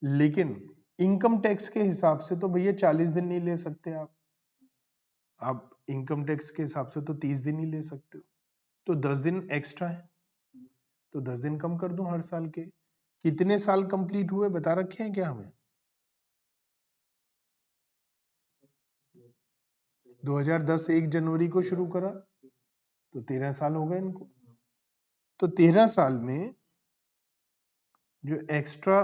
लेकिन इनकम टैक्स के हिसाब से तो भैया 40 दिन नहीं ले सकते आप इनकम टैक्स के हिसाब से तो 30 दिन ही ले सकते हो, तो 10 दिन एक्स्ट्रा है, तो 10 दिन कम कर दूं हर साल के। कितने साल कंप्लीट हुए बता रखे हैं क्या हमें? 2010 1 जनवरी को शुरू करा तो 13 साल हो गए इनको, तो 13 साल में जो एक्स्ट्रा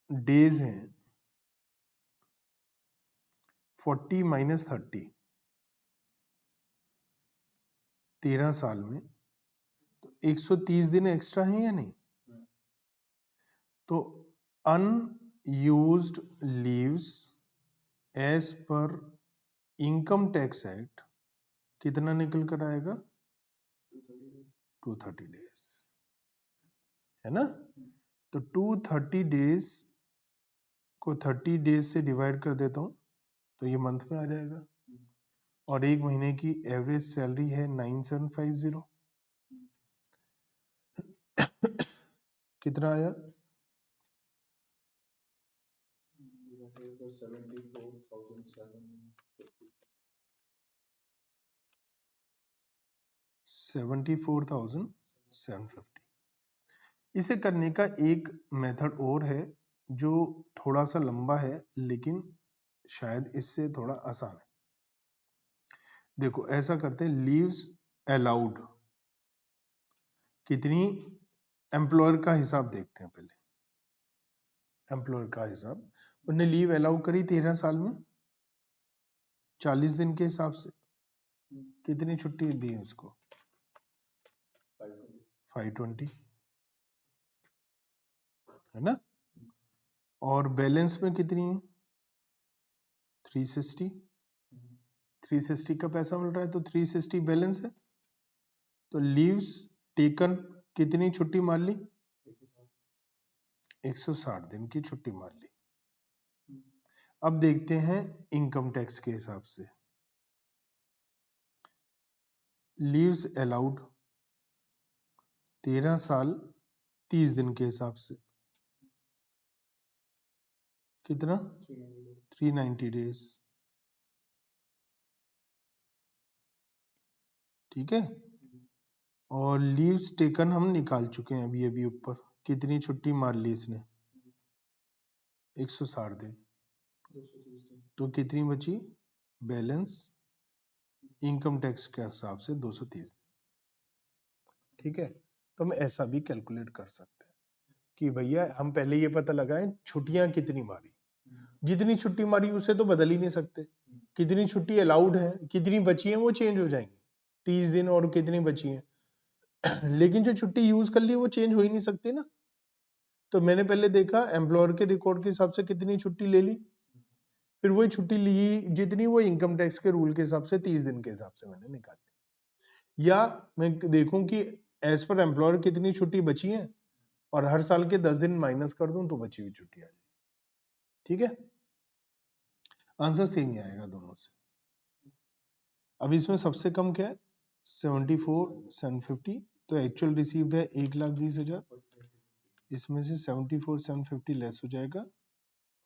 डेज हैं 40 माइनस 30, 13 साल में तो 130 दिन एक्स्ट्रा है या नहीं? तो unused leaves as per income tax act कितना निकल कर आएगा? 230 डेज, है ना? तो 230 डेज को 30 डेज से डिवाइड कर देता हूं तो ये मंथ में आ जाएगा, और एक महीने की एवरेज सैलरी है 9750। कितना आया? 74,750। इसे करने का एक मेथड और है जो थोड़ा सा लंबा है लेकिन शायद इससे थोड़ा आसान है। देखो ऐसा करते हैं, लीव्स अलाउड कितनी, एम्प्लॉयर का हिसाब देखते हैं पहले। एम्प्लॉयर का हिसाब, उन्हें लीव अलाउ करी 13 साल में 40 दिन के हिसाब से, कितनी छुट्टी दी है उसको? 520, है ना? और बैलेंस में कितनी है? 360। 360 का पैसा मिल रहा है तो 360 बैलेंस है। तो लीव्स टेकन कितनी छुट्टी मान ली? 160 दिन की छुट्टी मान ली। अब देखते हैं इनकम टैक्स के हिसाब से। लीव्स अलाउड 13 साल 30 दिन के हिसाब से कितना? 390 डेज, ठीक है। और लीव्स टेकन हम निकाल चुके हैं अभी अभी ऊपर, कितनी छुट्टी मार ली इसने? 160 दिन। तो कितनी बची बैलेंस इनकम टैक्स के हिसाब से? 230। ठीक है, तो हम ऐसा भी कैलकुलेट कर सकते हैं कि भैया हम पहले ये पता लगाएं छुट्टियां कितनी मारी। जितनी छुट्टी मारी उसे तो बदल ही नहीं सकते, कितनी छुट्टी अलाउड है, कितनी बची है वो चेंज हो जाएंगे, 30 दिन और कितनी बची है लेकिन जो छुट्टी यूज कर ली वो चेंज हो ही नहीं सकती ना। तो मैंने पहले देखा एम्प्लॉयर के रिकॉर्ड के हिसाब से कितनी छुट्टी ले ली, फिर वही छुट्टी ली जितनी वो इनकम टैक्स के रूल के हिसाब से 30 दिन के हिसाब से मैंने निकाली। या मैं देखूं कि एज पर एम्प्लॉयर कितनी छुट्टी बची है और हर साल के 10 दिन माइनस कर दूं तो बची हुई छुट्टी आ जाएगी। ठीक है, आंसर सेम ही आएगा दोनों से। अब इसमें सबसे कम क्या है? 74,750। तो एक्चुअल रिसीव्ड है 1,20,000, इसमें से 74,750 लेस हो जाएगा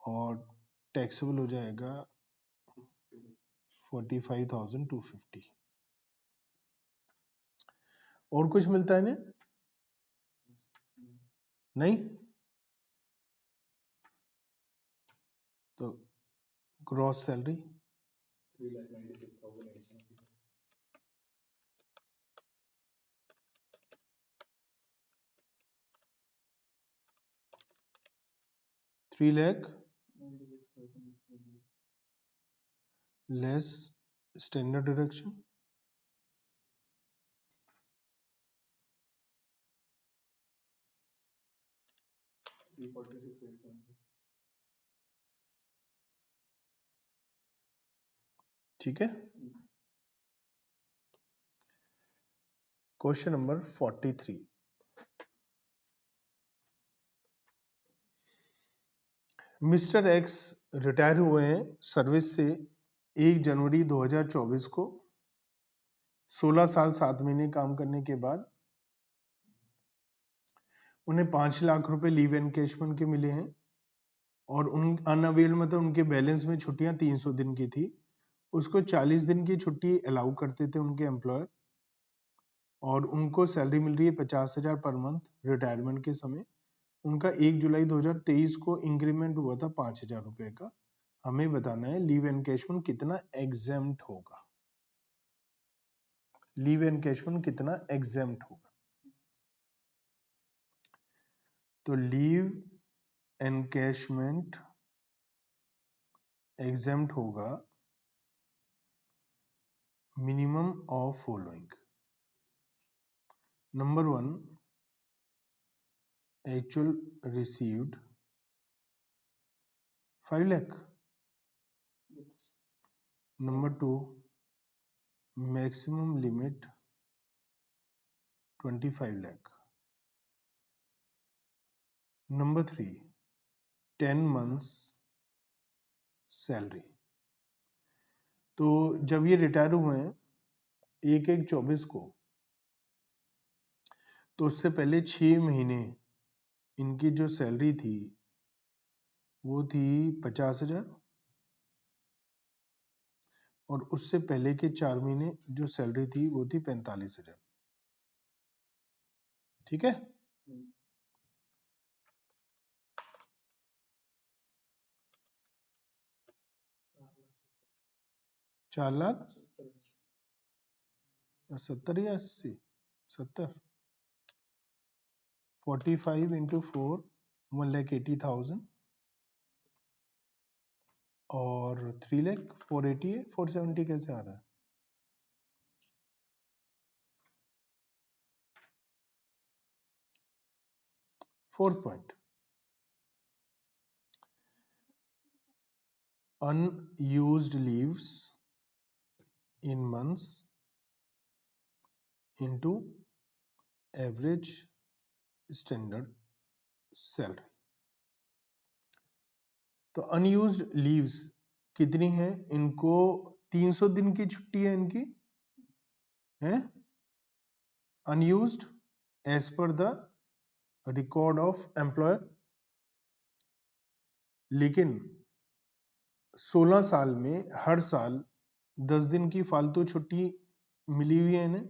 और टैक्सेबल हो जाएगा 45,250। और कुछ मिलता है ना? नहीं, तो gross salary 3 lakh less standard deduction, ठीक है। Question number 43, mister x retire हुए हैं सर्विस से 1 जनवरी 2024 को। 16 साल 7 महीने काम करने के बाद उन्हें 5 लाख रुपए लीव एनकैशमेंट के मिले हैं और उन अनअवेल मतलब उनके बैलेंस में छुट्टियां 300 दिन की थी। उसको 40 दिन की छुट्टी अलाउ करते थे उनके एम्प्लॉयर और उनको सैलरी मिल रही है 50,000 पर मंथ रिटायरमेंट के समय। उनका 1 जुलाई 2023 को इंक्रीमेंट हुआ था 5,000 रुपए का। हमें बताना है लीव एनकैशमेंट कितना एग्जेम्प्ट होगा, लीव एनकैशमेंट कितना एग्जेम्प्ट होगा। तो लीव एनकैशमेंट एग्जेम्प्ट होगा minimum of following. Number 1 actual received 5 lakh. Number 2 maximum limit 25 lakh. Number 3 10 months salary. तो जब ये रिटायर हुए हैं 1/1/24 को, तो उससे पहले 6 महीने इनकी जो सैलरी थी वो थी 50,000, और उससे पहले के 4 महीने जो सैलरी थी वो थी 45,000। ठीक है। चार लाख 70 या 80? 70। 45 इंटू 4 1,80,000 और 3 लाख 480 है। 470 कैसे आ रहा है? Fourth point, unused leaves in months into average standard salary। तो अनयूज्ड लीव्स कितनी है? इनको 300 दिन की छुट्टी है इनकी, है unused as per the record of employer. लेकिन 16 साल में हर साल 10 दिन की फालतू छुट्टी मिली हुई है इन्हें,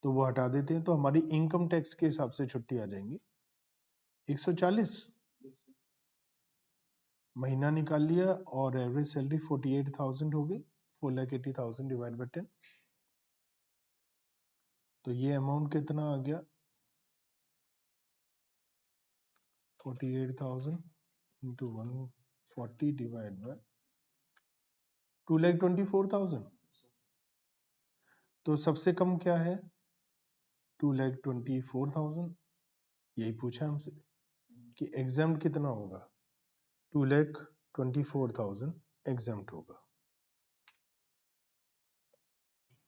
तो वो हटा देते हैं, तो हमारी इनकम टैक्स के हिसाब से छुट्टी आ जाएंगी 140। महीना निकाल लिया और एवरेज सैलरी 48,000 हो गई। 4,80,000 डिवाइड बाय 10, तो ये अमाउंट कितना आ गया? 48,000 इंटू 140 डिवाइड बाय 2,24,000। तो सबसे कम क्या है? 2,24,000। यही पूछा हमसे कि एग्जाम कितना होगा। 2,24,000 एग्जाम होगा।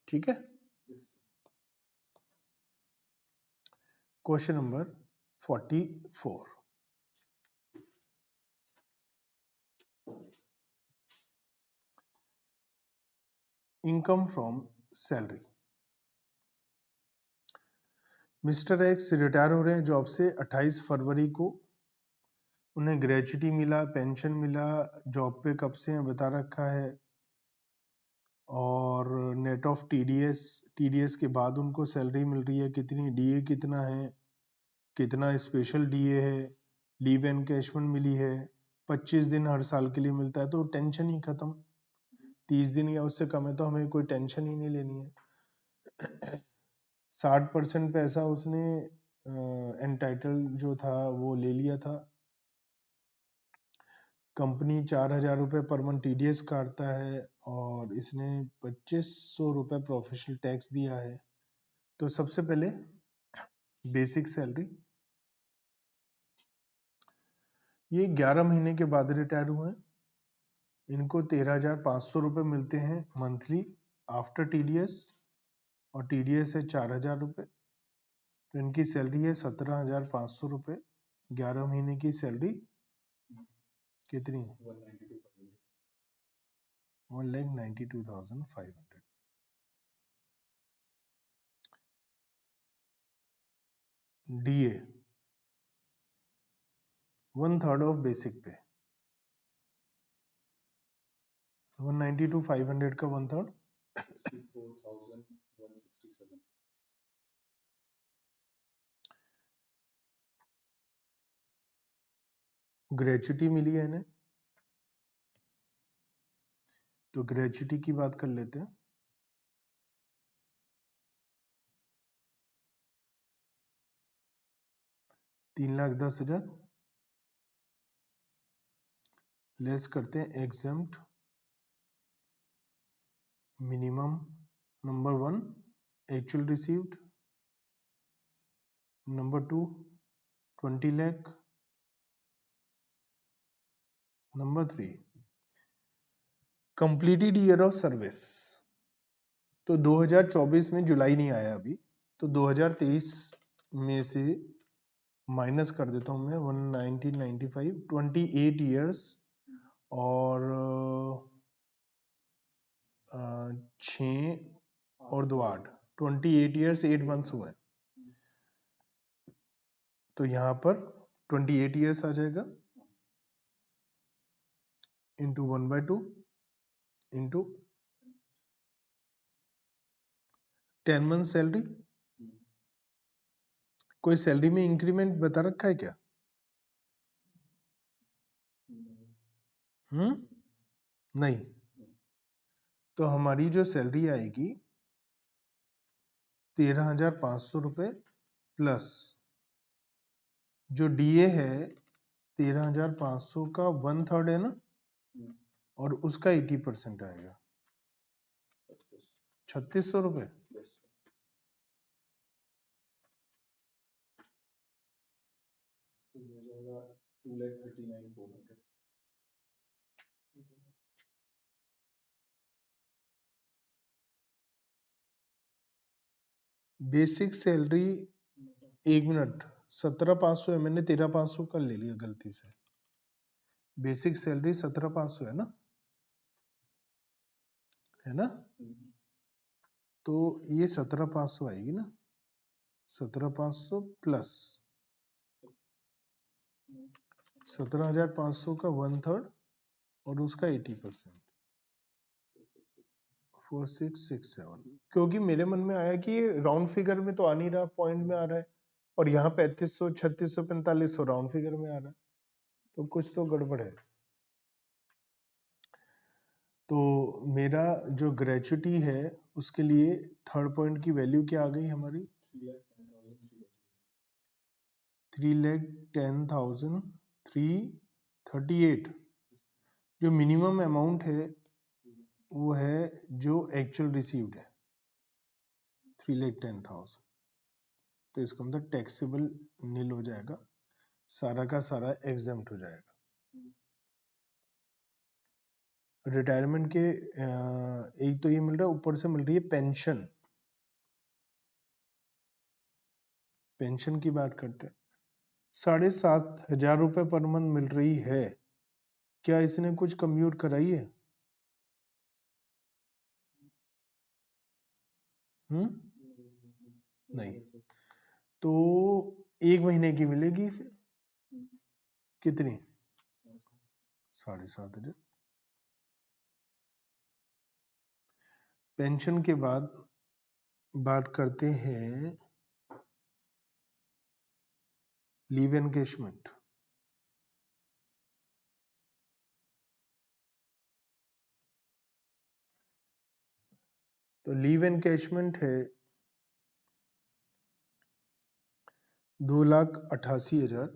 ठीक है। Question number 44, income from salary. Mister x retire हो रहे हैं जॉब से 28 फरवरी को। उन्हें ग्रेच्युटी मिला, पेंशन मिला, जॉब पे कब से हैं बता रखा है, और नेट ऑफ टीडीएस, टीडीएस के बाद उनको सैलरी मिल रही है कितनी, डीए कितना है, कितना स्पेशल डीए है, लीव एनकैशमेंट मिली है, 25 दिन हर साल के लिए मिलता है, तो टेंशन ही खत्म। 30 दिन या उससे कम है तो हमें कोई टेंशन ही नहीं लेनी है। 60% पैसा उसने एंटाइटल जो था वो ले लिया था। कंपनी 4,000 रुपये पर मंथ टीडीएस काटता है और इसने 2,500 रुपये प्रोफेशनल टैक्स दिया है। तो सबसे पहले बेसिक सैलरी, ये 11 महीने के बाद रिटायर हुए हैं, इनको 13,500 रुपये मिलते हैं मंथली आफ्टर टीडीएस, और टीडीएस है 4,000 रुपये, तो इनकी सैलरी है 17,500 रुपये। 11 महीने की सैलरी कितनी? 1,92,500। डीए 1/3 ऑफ बेसिक पे, 192,500 का 1/3 64,167। ग्रेच्युटी मिली है इन्हें, तो ग्रेच्युटी की बात कर लेते हैं। 3,10,000 लेस करते हैं exempt minimum number 1 actual received, number 2 20 lakh, number 3 completed year of service. तो 2024 में जुलाई नहीं आया अभी, तो 2023 में से माइनस कर देता हूं मैं 1995 28 ईयर्स और 6 और 2 8 28 ईयर्स 8 मंथ्स हुए, तो यहाँ पर 28 ईयर्स आ जाएगा इंटू 1/2 इंटू 10 मंथ सैलरी। कोई सैलरी में इंक्रीमेंट बता रखा है क्या? नहीं। तो हमारी जो सैलरी आएगी 13,500 रुपये प्लस जो डीए है 13,500 का 1/3 है ना, और उसका 80% आएगा 3,600 रुपये। बेसिक सैलरी 1 मिनट 17,500 है, मैंने 13,500 का ले लिया गलती से। बेसिक सैलरी 17,500 है ना, है ना? तो ये 17,500 आएगी ना, 17,500 प्लस 17,500 का 1/3 और उसका 80% 4667। क्योंकि मेरे मन में आया कि ये राउंड फिगर में तो आ नहीं रहा, पॉइंट में आ रहा है, और यहाँ 3500 3600 4500 राउंड फिगर में आ रहा है, तो कुछ तो गड़बड़ है। तो मेरा जो ग्रेचुटी है उसके लिए थर्ड पॉइंट की वैल्यू क्या आ गई हमारी 3,10,338। जो मिनिमम अमाउंट है वो है जो एक्चुअल रिसीव्ड है 3,10,000। तो इसका मतलब टैक्सेबल नील हो जाएगा, सारा का सारा एग्जेम्प्ट हो जाएगा। रिटायरमेंट के एक तो ये मिल रहा है, ऊपर से मिल रही है पेंशन। पेंशन की बात करते हैं, 7,500 रुपये पर मंथ मिल रही है। क्या इसने कुछ कम्यूट कराई है? नहीं। तो 1 महीने की मिलेगी इसे कितनी? 7,500। पेंशन के बाद बात करते हैं लीव एनकेशमेंट। तो लीव एनकेशमेंट है 2,88,000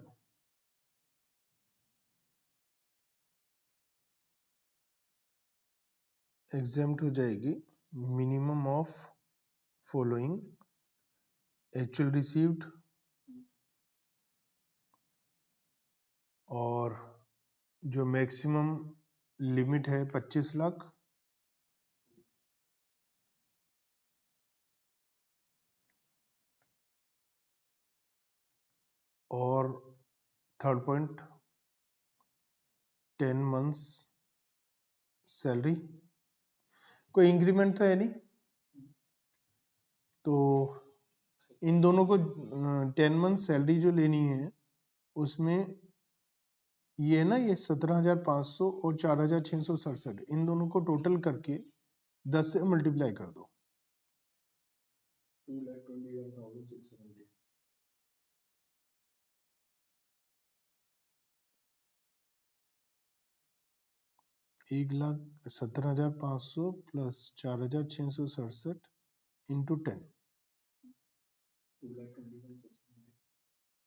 एग्जेम्प्ट हो जाएगी minimum of following actual received और जो मैक्सिमम लिमिट है 25 लाख और थर्ड पॉइंट 10 मंथ्स सैलरी। कोई इंक्रीमेंट तो है नहीं, तो इन दोनों को 10 मंथ सैलरी जो लेनी है उसमें ये है ना, ये 17,500 और 4,667 इन दोनों को टोटल करके 10 से मल्टीप्लाई कर दो। 2,21,670। 1,17,500 प्लस 4,667 इंटू 10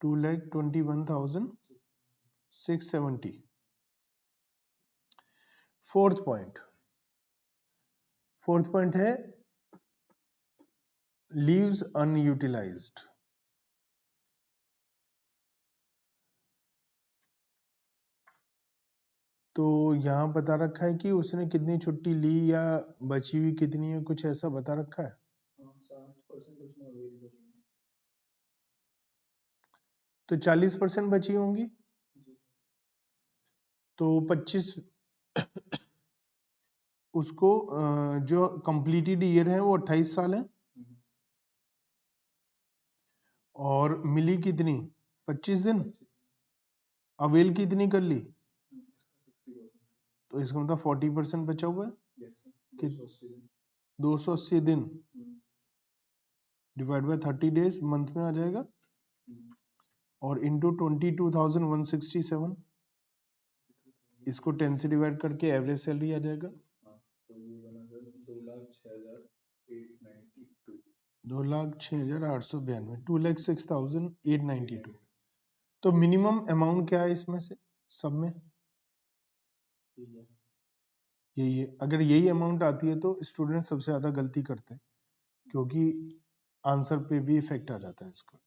2,21,670. फोर्थ पॉइंट है लीव्स अनयूटिलाइज्ड। तो यहाँ बता रखा है कि उसने कितनी छुट्टी ली या बची हुई कितनी है, कुछ ऐसा बता रखा है। 60% तो 40% बची होंगी, तो 25 उसको जो कंप्लीटेड ईयर है वो 28 साल है, और मिली कितनी 25 दिन, अवेल कितनी कर ली, तो इसका मतलब 40% बचा हुआ है कि 280 दिन डिवाइड बाय 30 डेज मंथ में आ जाएगा, और इंटू 22,167, इसको 10 से डिवाइड करके एवरेज सैलरी आ जाएगा। तो ये बना 2,06,892। 2,06,892, 2,06,892। तो मिनिमम अमाउंट क्या है इसमें से सब में, यही है। अगर यही अमाउंट आती है तो स्टूडेंट सबसे ज्यादा गलती करते हैं, क्योंकि आंसर पे भी इफेक्ट आ जाता है इसका।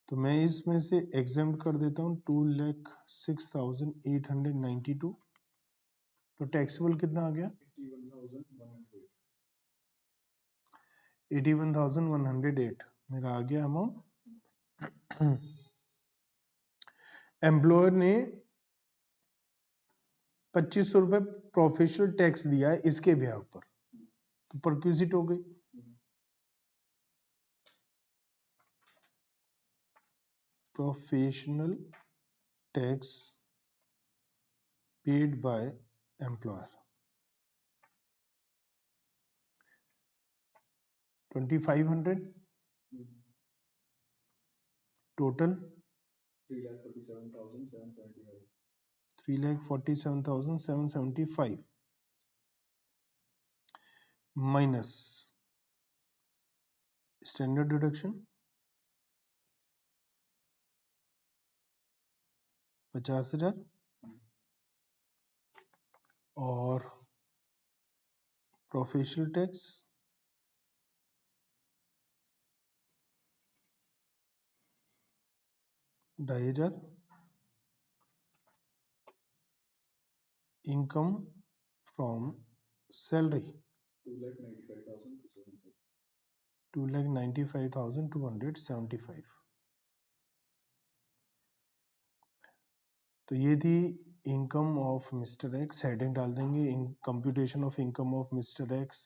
तो मैं इसमें से एग्जाम कर देता हूँ 2,06,892। तो टैक्सेबल कितना आ गया 81,108 मेरा आ गया अमाउंट। एम्प्लॉयर ने 2500 रुपए प्रोफेशनल टैक्स दिया है इसके ब्याह पर, तो परक्विजिट हो गई। Professional tax paid by employer 2500 total 3,47,775 minus standard deduction 50,000 और professional tax 2,500, income from salary 2,95,275। तो ये थी income of mister X. Heading डाल देंगे in computation of income of mister X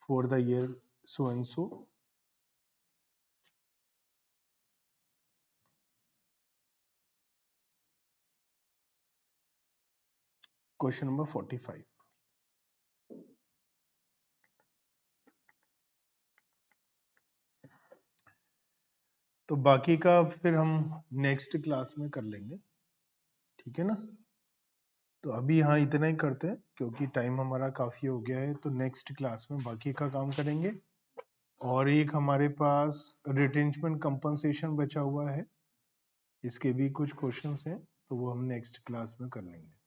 for the year so and so. Question number 45। तो बाकी का फिर हम नेक्स्ट क्लास में कर लेंगे, ठीक है ना। तो अभी यहाँ इतना ही करते हैं क्योंकि टाइम हमारा काफी हो गया है। तो नेक्स्ट क्लास में बाकी का काम करेंगे। और एक हमारे पास रिटेंचमेंट कंपनसेशन बचा हुआ है, इसके भी कुछ क्वेश्चंस हैं, तो वो हम नेक्स्ट क्लास में कर लेंगे।